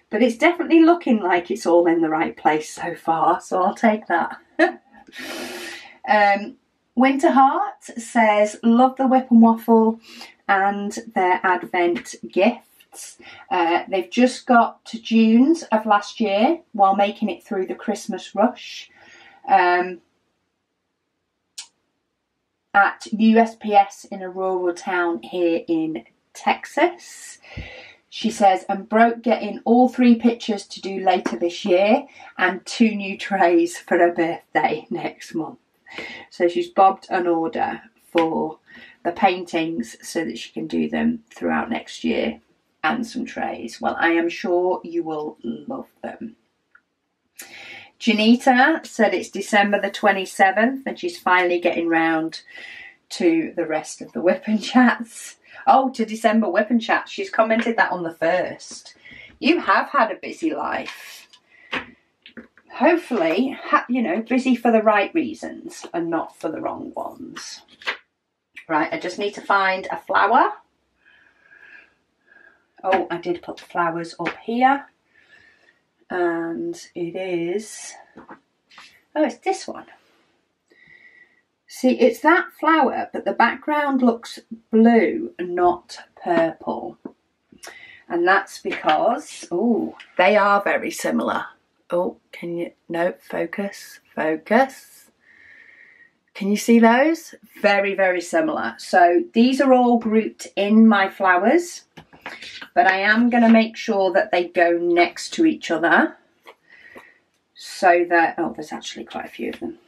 But it's definitely looking like it's all in the right place so far, so I'll take that. Winter Heart says, love the WIP and Waffle and their Advent gifts. They've just got to June's of last year while making it through the Christmas rush at USPS in a rural town here in Texas. She says, and broke getting all 3 pictures to do later this year and 2 new trays for her birthday next month. So she's bobbed an order for the paintings so that she can do them throughout next year and some trays. Well, I am sure you will love them. Janita said it's December the 27th and she's finally getting round to the rest of the WIP Chats. Oh, to December WIP Chats. She's commented that on the 1st. You have had a busy life. Hopefully, you know, busy for the right reasons and not for the wrong ones. Right, I just need to find a flower. Oh, I did put the flowers up here. And it is... oh, it's this one. See, it's that flower, but the background looks blue, not purple. And that's because, oh, they are very similar. Oh, can you, no, focus, focus. Can you see those? Very, very similar. So these are all grouped in my flowers, but I am going to make sure that they go next to each other so that, oh, there's actually quite a few of them.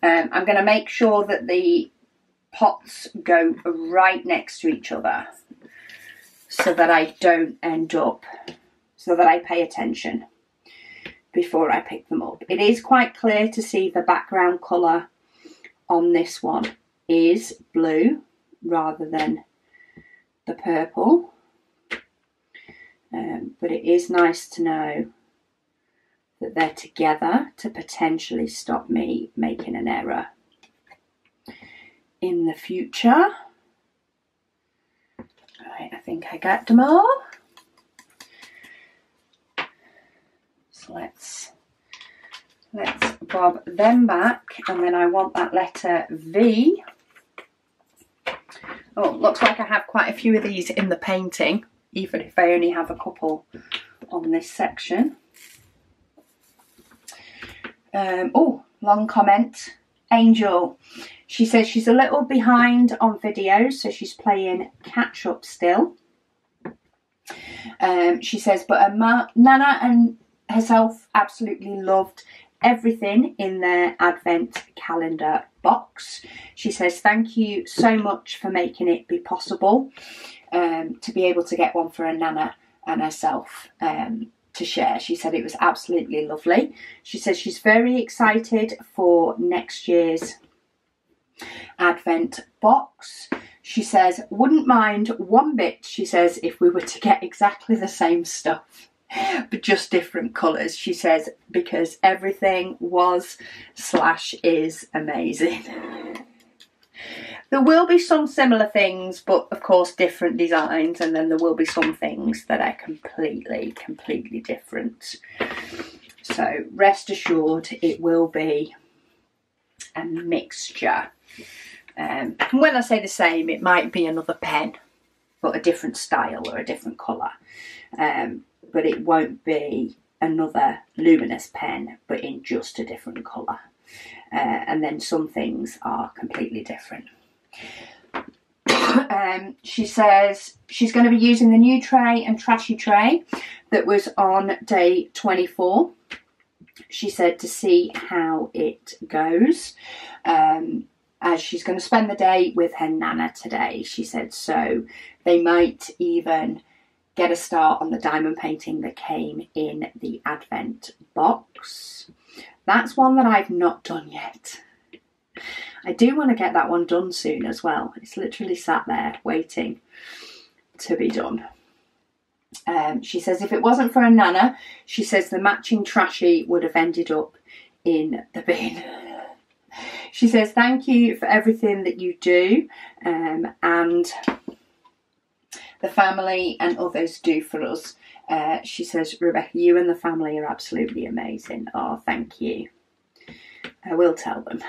I'm going to make sure that the pots go right next to each other so that I don't end up, so that I pay attention before I pick them up. It is quite clear to see the background colour on this one is blue rather than the purple. But it is nice to know that they're together to potentially stop me making an error in the future. Right, I think I got them all. So let's bob them back, and then I want that letter V. Oh, looks like I have quite a few of these in the painting, even if I only have a couple on this section. Oh, long comment. Angel. She says she's a little behind on videos, so she's playing catch up still. She says, but her Nana and herself absolutely loved everything in their advent calendar box. She says, thank you so much for making it be possible to be able to get one for her nana and herself to share. She said it was absolutely lovely. She says she's very excited for next year's advent box. She says, wouldn't mind one bit, she says, if we were to get exactly the same stuff, but just different colours. She says, because everything was/is amazing. There will be some similar things, but of course different designs, and then there will be some things that are completely different. So rest assured it will be a mixture. And when I say the same, it might be another pen, but a different style or a different colour. But it won't be another luminous pen, but in just a different colour. And then some things are completely different. She says she's going to be using the new tray and trashy tray that was on day 24. She said to see how it goes. As she's going to spend the day with her nana today, she said, so they might even get a start on the diamond painting that came in the advent box. That's one that I've not done yet. I do want to get that one done soon as well. It's literally sat there waiting to be done. She says if it wasn't for her nana, she says the matching trashy would have ended up in the bin. She says thank you for everything that you do, and the family and others do for us. She says, Rebecca, you and the family are absolutely amazing. Oh, thank you. I will tell them.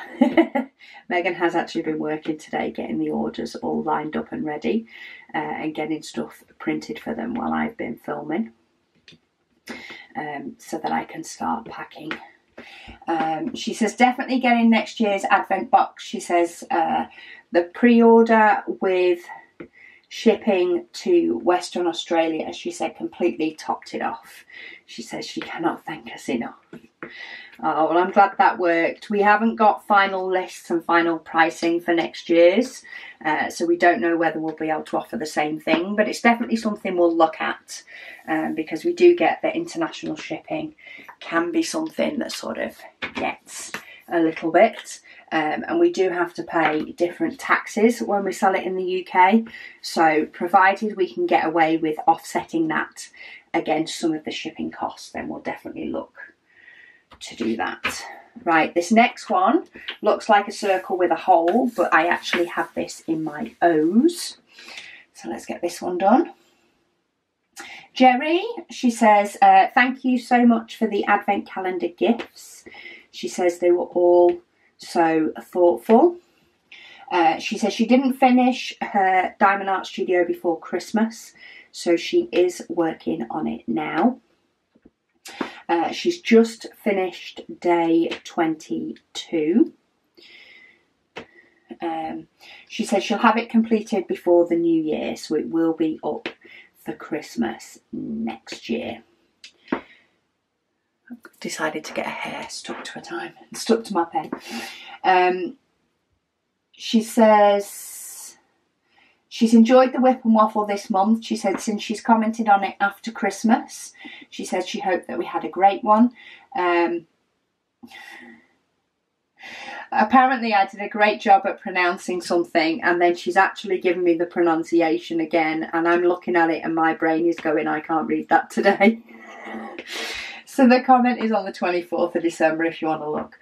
Megan has actually been working today getting the orders all lined up and ready, and getting stuff printed for them while I've been filming, so that I can start packing. She says definitely getting next year's advent box. She says the pre-order with shipping to Western Australia, she said, completely topped it off. She says she cannot thank us enough. Oh, well, I'm glad that worked. We haven't got final lists and final pricing for next year's, so we don't know whether we'll be able to offer the same thing, but it's definitely something we'll look at, because we do get that international shipping can be something that sort of gets a little bit, and we do have to pay different taxes when we sell it in the UK, so provided we can get away with offsetting that against some of the shipping costs, then we'll definitely look to do that. Right, this next one looks like a circle with a hole, but I actually have this in my O's. So let's get this one done. Jerry, she says, thank you so much for the advent calendar gifts. She says they were all so thoughtful. She says she didn't finish her Diamond Art Studio before Christmas, so she is working on it now. She's just finished day 22. She says she'll have it completed before the new year, so it will be up for Christmas next year. I've decided to get a hair stuck to a time and stuck to my pen. She says she's enjoyed the WIP and Waffle this month. She said since she's commented on it after Christmas, she said she hoped that we had a great one. Apparently I did a great job at pronouncing something, and then she's actually given me the pronunciation again, and I'm looking at it and my brain is going, I can't read that today. So the comment is on the 24th of December if you want to look.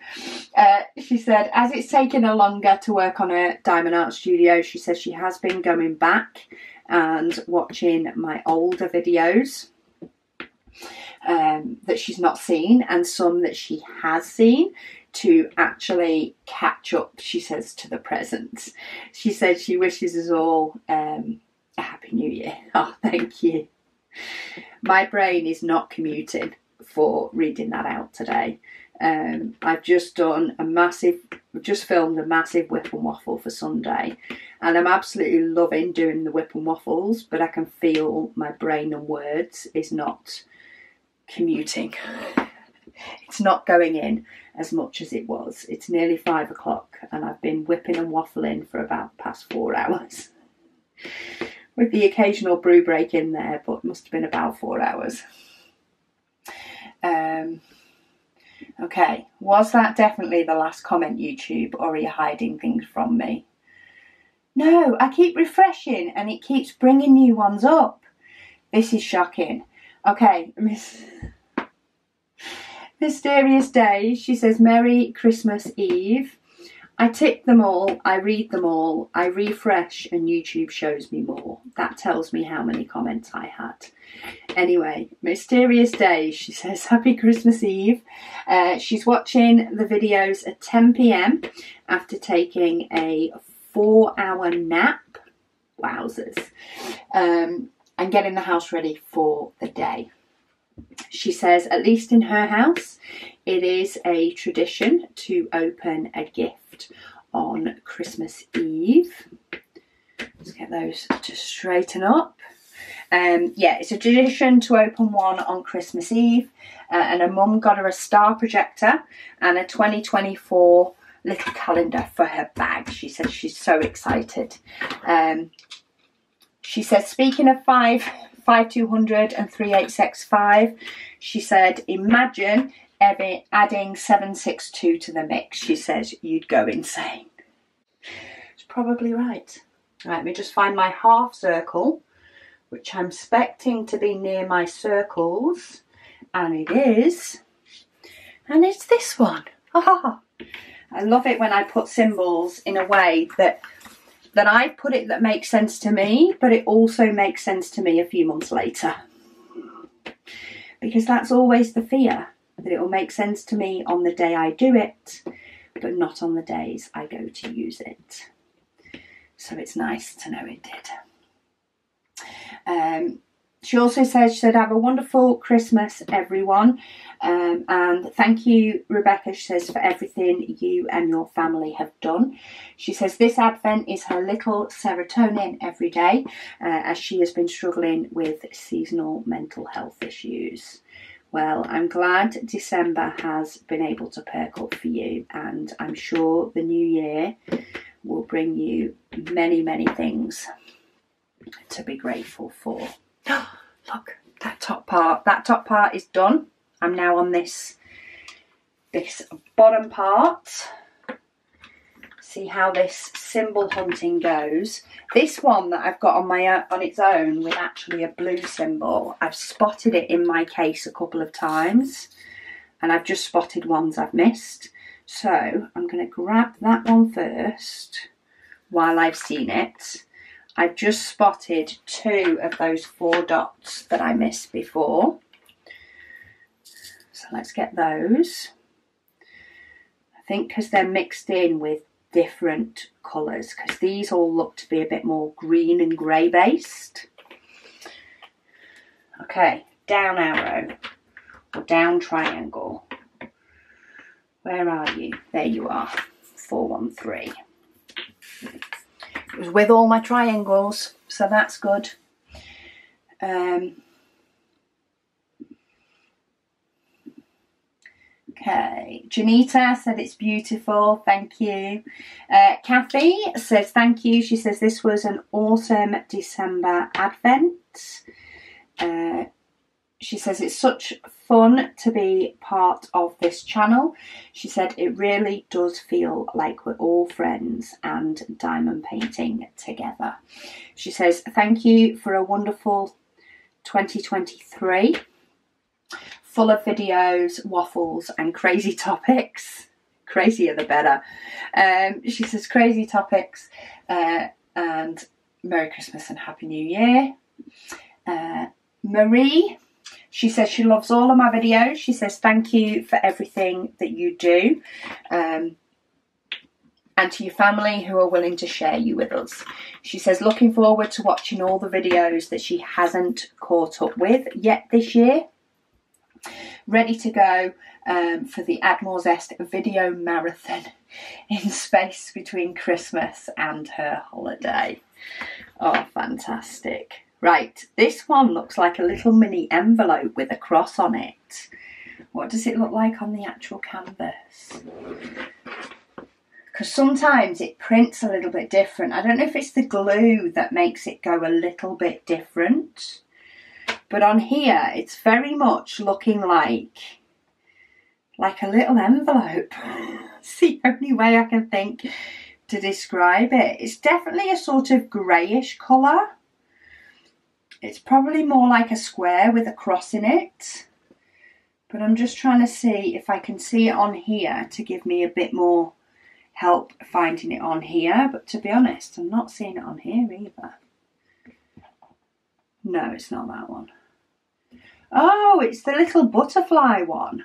She said, as it's taken her longer to work on her Diamond Art Studio, she says she has been going back and watching my older videos that she's not seen, and some that she has seen, to actually catch up, she says, to the present. She said she wishes us all a Happy New Year. Oh, thank you. My brain is not commuting for reading that out today. I've just filmed a massive WIP and Waffle for Sunday, and I'm absolutely loving doing the WIP and Waffles, but I can feel my brain and words is not commuting. It's not going in as much as it was. It's nearly 5 o'clock and I've been whipping and waffling for about past 4 hours. With the occasional brew break in there, but it must have been about 4 hours. Okay, was that definitely the last comment, YouTube, or are you hiding things from me? No, I keep refreshing and it keeps bringing new ones up. This is shocking. Okay, Mysterious Day, she says, Merry Christmas Eve. I tick them all, I read them all, I refresh and YouTube shows me more. That tells me how many comments I had. Anyway, Mysterious Day, she says, Happy Christmas Eve. She's watching the videos at 10 p.m. after taking a 4-hour nap. Wowzers. And getting the house ready for the day. She says, at least in her house, it is a tradition to open a gift on Christmas Eve. Let's get those to straighten up. Yeah, it's a tradition to open one on Christmas Eve. And her mum got her a star projector and a 2024 little calendar for her bag. She says she's so excited. She says, speaking of 5200 and 3865, she said, imagine adding 762 to the mix. She says you'd go insane. She's probably right. Right, let me just find my half circle, which I'm expecting to be near my circles, and it is, and it's this one. I love it when I put symbols in a way that I put it that makes sense to me, but it also makes sense to me a few months later. Because that's always the fear, that it will make sense to me on the day I do it, but not on the days I go to use it. So it's nice to know it did. She also says, she said, have a wonderful Christmas, everyone. And thank you, Rebecca, she says, for everything you and your family have done. She says this Advent is her little serotonin every day, as she has been struggling with seasonal mental health issues. Well, I'm glad December has been able to perk up for you, and I'm sure the new year will bring you many, many things to be grateful for. Look, that top part is done. I'm now on this bottom part. See how this symbol hunting goes. This one that I've got on its own with actually a blue symbol, I've spotted it in my case a couple of times, and I've just spotted ones I've missed. So I'm going to grab that one first while I've seen it. I've just spotted 2 of those 4 dots that I missed before. So let's get those. I think because they're mixed in with different colours, because these all look to be a bit more green and grey based. Okay, down arrow or down triangle. Where are you? There you are, 413. It was with all my triangles, so that's good. Okay, Janita said it's beautiful, thank you. Kathy says thank you. She says this was an awesome December Advent. She says it's such fun to be part of this channel. She said it really does feel like we're all friends and diamond painting together. She says thank you for a wonderful 2023, full of videos, waffles and crazy topics. Crazier the better. She says crazy topics and Merry Christmas and Happy New Year. Marie, she says she loves all of my videos. She says thank you for everything that you do, and to your family who are willing to share you with us. She says looking forward to watching all the videos that she hasn't caught up with yet this year. Ready to go for the Admiral's Zest video marathon in space between Christmas and her holiday. Oh, fantastic. Right, this one looks like a little mini envelope with a cross on it. What does it look like on the actual canvas? Because sometimes it prints a little bit different. I don't know if it's the glue that makes it go a little bit different. But on here, it's very much looking like a little envelope. It's the only way I can think to describe it. It's definitely a sort of greyish colour. It's probably more like a square with a cross in it. But I'm just trying to see if I can see it on here to give me a bit more help finding it on here. But to be honest, I'm not seeing it on here either. No, it's not that one. Oh, it's the little butterfly one.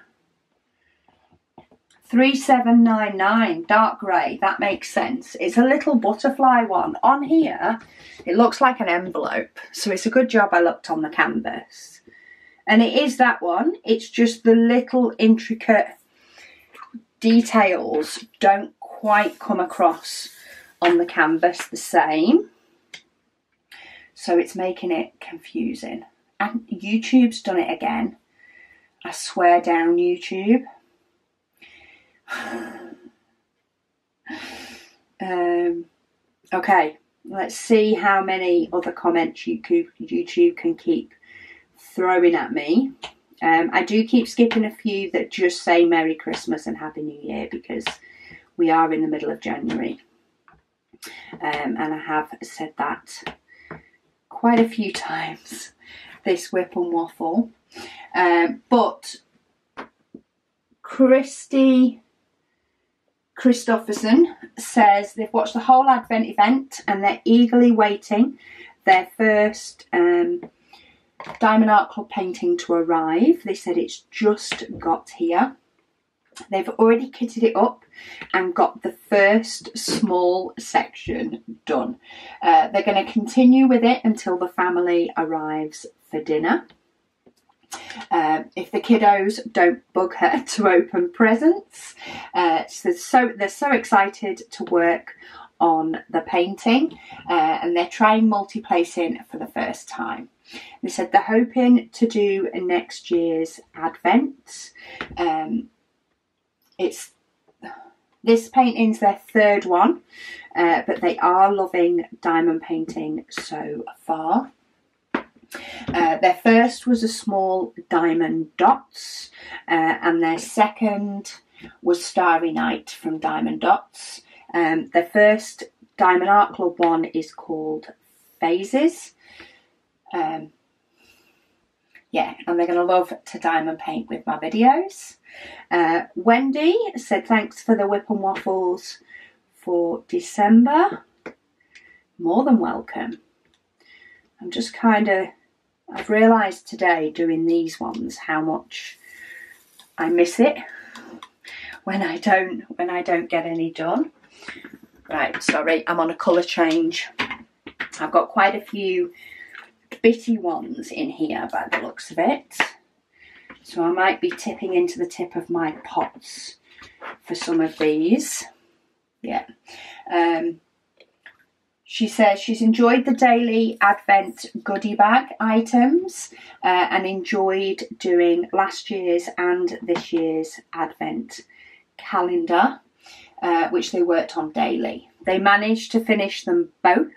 3799, dark grey, that makes sense. It's a little butterfly one. On here, it looks like an envelope. So it's a good job I looked on the canvas. And it is that one. It's just the little intricate details don't quite come across on the canvas the same. So it's making it confusing. And YouTube's done it again. I swear down, YouTube. Okay, let's see how many other comments YouTube can keep throwing at me. I do keep skipping a few that just say Merry Christmas and Happy New Year because we are in the middle of January. And I have said that quite a few times, this WIP and Waffle. But Christopherson says they've watched the whole Advent event and they're eagerly waiting their first Diamond Art Club painting to arrive. They said it's just got here. They've already kitted it up and got the first small section done. They're going to continue with it until the family arrives for dinner. If the kiddos don't bug her to open presents. So they're so excited to work on the painting and they're trying multi-placing for the first time. They said they're hoping to do next year's Advent. This painting's their third one, but they are loving diamond painting so far. Their first was a small diamond dots, and their second was Starry Night from Diamond Dots. Their first Diamond Art Club one is called Phases. Yeah, and they're going to love to diamond paint with my videos. Wendy said thanks for the WIP and Waffles for December. More than welcome. I'm just I've realised today doing these ones how much I miss it when I don't get any done. Right, sorry, I'm on a colour change. I've got quite a few bitty ones in here by the looks of it. So I might be tipping into the tip of my pots for some of these. Yeah. She says she's enjoyed the daily Advent goodie bag items and enjoyed doing last year's and this year's Advent calendar, which they worked on daily. They managed to finish them both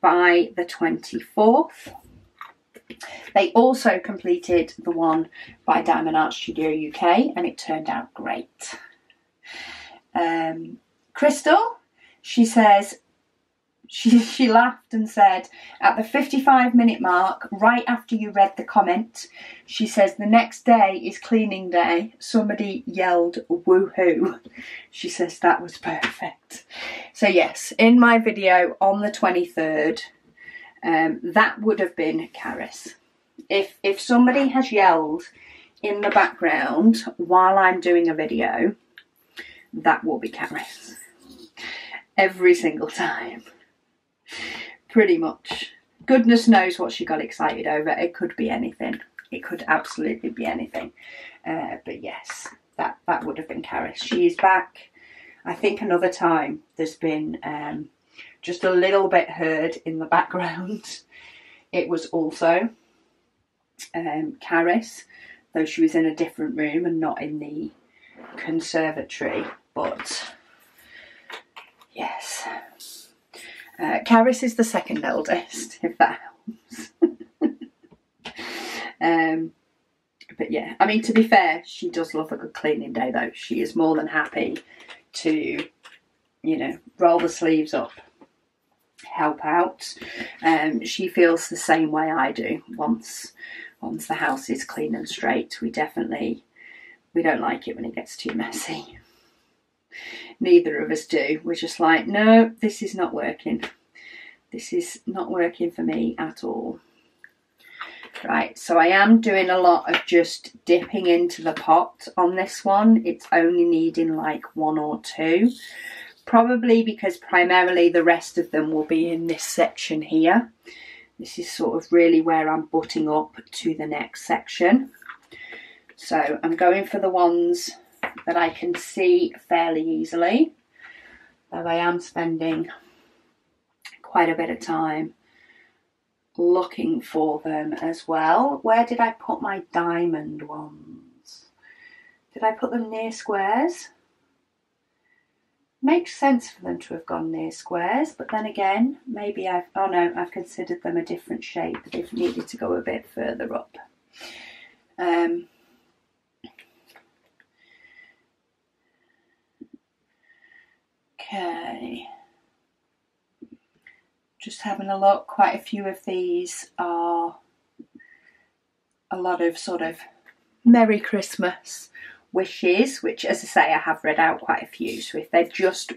by the 24th. They also completed the one by Diamond Art Studio UK and it turned out great. Crystal, she says, she laughed and said, at the 55-minute mark, right after you read the comment, she says, the next day is cleaning day. Somebody yelled, woohoo. She says that was perfect. So yes, in my video on the 23rd, that would have been Caris. If somebody has yelled in the background while I'm doing a video, that will be Caris. Every single time. Pretty much. Goodness knows what she got excited over. It could be anything. It could absolutely be anything. But yes, that would have been Caris. She is back. I think another time there's been just a little bit heard in the background. It was also Caris. though she was in a different room and not in the conservatory. But yes, Caris is the second eldest, if that helps. But yeah, I mean, to be fair, she does love a good cleaning day though. She is more than happy to, you know, roll the sleeves up, help out. She feels the same way I do. Once the house is clean and straight, we don't like it when it gets too messy. Neither of us do. We're just like, no, this is not working. This is not working for me at all. Right, so I am doing a lot of just dipping into the pot on this one. It's only needing like 1 or 2. Probably because primarily the rest of them will be in this section here. This is sort of really where I'm butting up to the next section. So I'm going for the ones that I can see fairly easily, though I am spending quite a bit of time looking for them as well. Where did I put my diamond ones? Did I put them near squares? Makes sense for them to have gone near squares, but then again, maybe I've considered them a different shape. They've needed to go a bit further up. Okay. Just having a look, quite a few of these are a lot of sort of Merry Christmas wishes, which, as I say, I have read out quite a few. So if they're just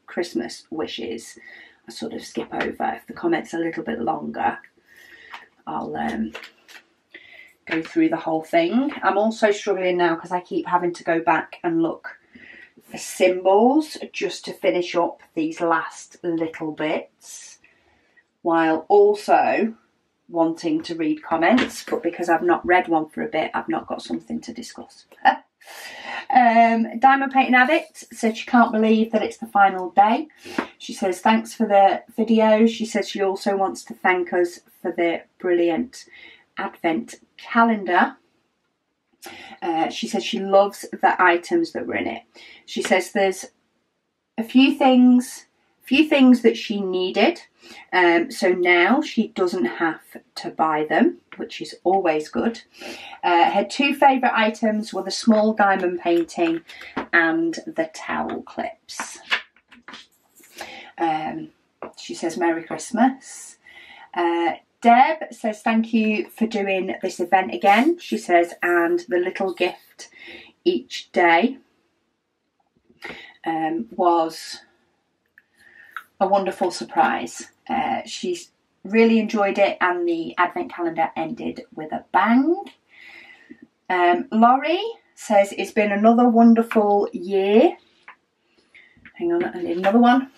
Christmas wishes, I sort of skip over. If the comment's a little bit longer, I'll go through the whole thing. I'm also struggling now because I keep having to go back and look for symbols just to finish up these last little bits, while also wanting to read comments, but because I've not read one for a bit, I've not got something to discuss. Diamond Painting Addict said she can't believe that it's the final day. She says thanks for the video. She says she also wants to thank us for the brilliant advent calendar. She says she loves the items that were in it. She says there's a few things that she needed, so now she doesn't have to buy them, which is always good. Her 2 favourite items were the small diamond painting and the towel clips. She says Merry Christmas. Deb says thank you for doing this event again. She says, and the little gift each day was a wonderful surprise. She's really enjoyed it, and the advent calendar ended with a bang. Laurie says it's been another wonderful year. Hang on, I need another one.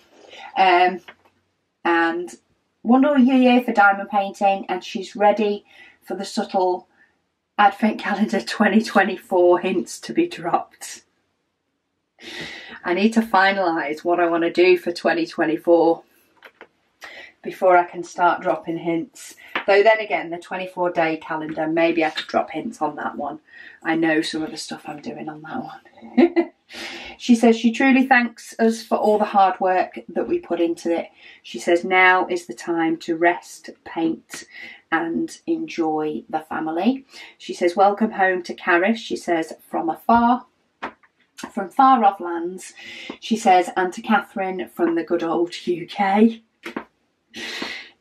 And wonderful year for diamond painting, and she's ready for the subtle advent calendar 2024 hints to be dropped. I need to finalise what I want to do for 2024 before I can start dropping hints. Though then again, the 24-day calendar, maybe I could drop hints on that one. I know some of the stuff I'm doing on that one. She says she truly thanks us for all the hard work that we put into it. She says now is the time to rest, paint and enjoy the family. She says welcome home to Caris. She says from far off lands. She says, and to Catherine from the good old UK.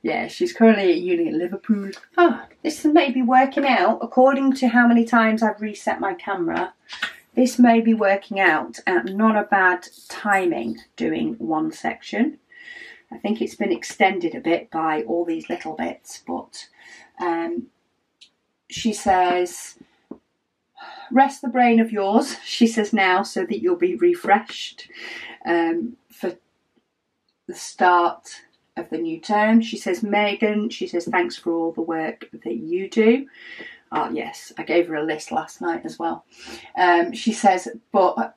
Yeah, she's currently at uni in Liverpool. Oh, this may be working out. According to how many times I've reset my camera, this may be working out at not a bad timing doing one section. I think it's been extended a bit by all these little bits, but she says, rest the brain of yours, she says now, so that you'll be refreshed for the start of the new term. She says, Megan, she says, thanks for all the work that you do. Oh yes, I gave her a list last night as well. She says, but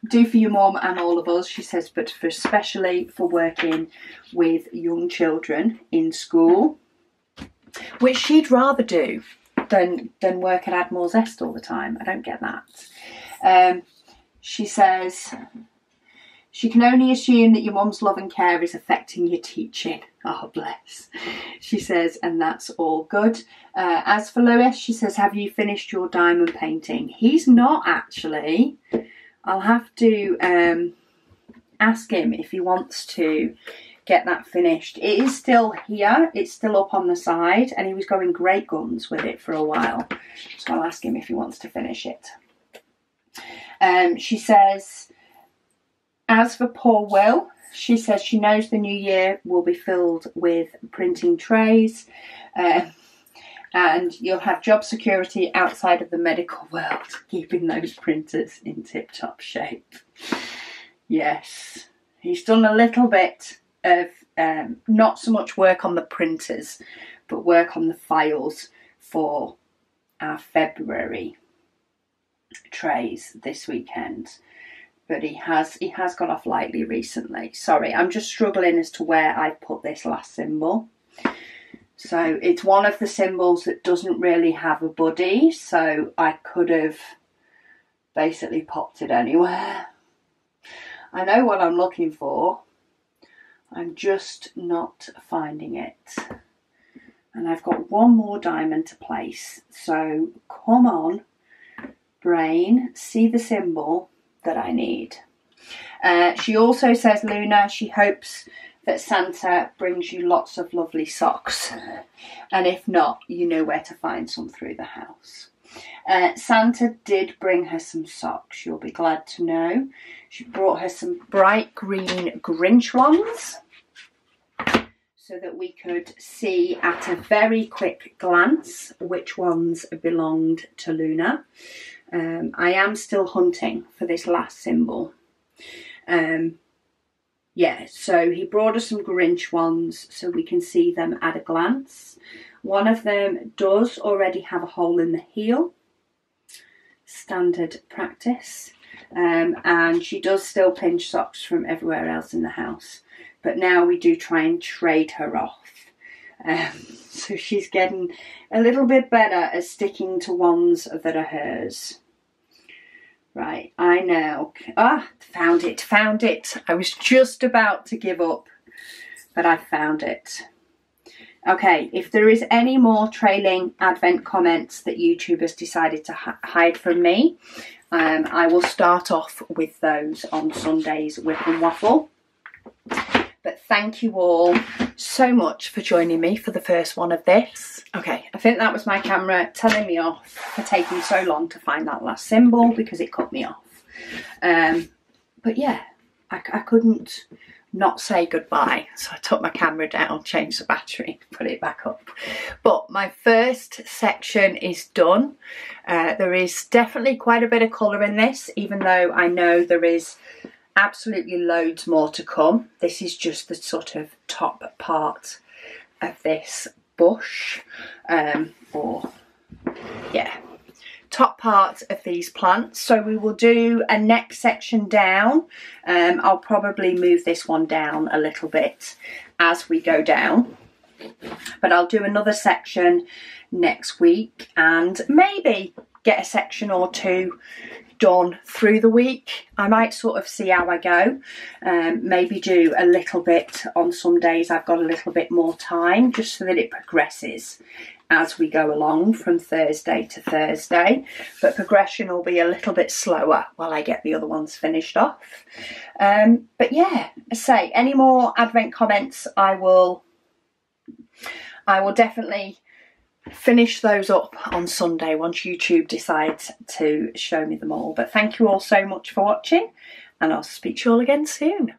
do for your mum and all of us. She says, but especially for working with young children in school, which she'd rather do. than work and add more zest all the time. I don't get that. She says, she can only assume that your mum's love and care is affecting your teaching. Oh, bless. She says, and that's all good. As for Lewis, she says, have you finished your diamond painting? He's not, actually. I'll have to ask him if he wants to get that finished. It is still here. It's still up on the side, and he was going great guns with it for a while. So I'll ask him if he wants to finish it. She says, as for poor Will, she says she knows the new year will be filled with printing trays, and you'll have job security outside of the medical world, keeping those printers in tip-top shape. Yes, he's done a little bit of not so much work on the printers, but work on the files for our February trays this weekend. But he has got off lightly recently. Sorry, I'm just struggling as to where I put this last symbol. So it's one of the symbols that doesn't really have a body, so I could have basically popped it anywhere. I know what I'm looking for. I'm just not finding it. And I've got one more diamond to place. So come on, brain, see the symbol that I need. She also says, Luna, she hopes that Santa brings you lots of lovely socks. And if not, you know where to find some through the house. Santa did bring her some socks, you'll be glad to know. She brought her some bright green Grinch ones so that we could see at a very quick glance which ones belonged to Luna. I am still hunting for this last symbol. Yeah, so he brought us some Grinch ones so we can see them at a glance. One of them does already have a hole in the heel. Standard practice. And she does still pinch socks from everywhere else in the house. But now we do try and trade her off. So she's getting a little bit better at sticking to ones that are hers. Right, I know. Found it. I was just about to give up, but I found it. Okay, if there is any more trailing advent comments that YouTube has decided to hide from me, I will start off with those on Sunday's WIP and Waffle. But thank you all so much for joining me for the first one of this. Okay, I think that was my camera telling me off for taking so long to find that last symbol because it cut me off. But yeah, I couldn't not say goodbye. So I took my camera down, changed the battery, put it back up. But my first section is done. There is definitely quite a bit of colour in this, even though I know there is absolutely loads more to come. This is just the sort of top part of this bush, top part of these plants. So we will do a next section down. I'll probably move this one down a little bit as we go down, but I'll do another section next week and maybe get a section or two done through the week. I might sort of see how I go. Maybe do a little bit on some days I've got a little bit more time, just so that it progresses as we go along from Thursday to Thursday. But progression will be a little bit slower while I get the other ones finished off. But yeah, say any more advent comments, I will definitely finish those up on Sunday once YouTube decides to show me them all. But thank you all so much for watching, and I'll speak to you all again soon.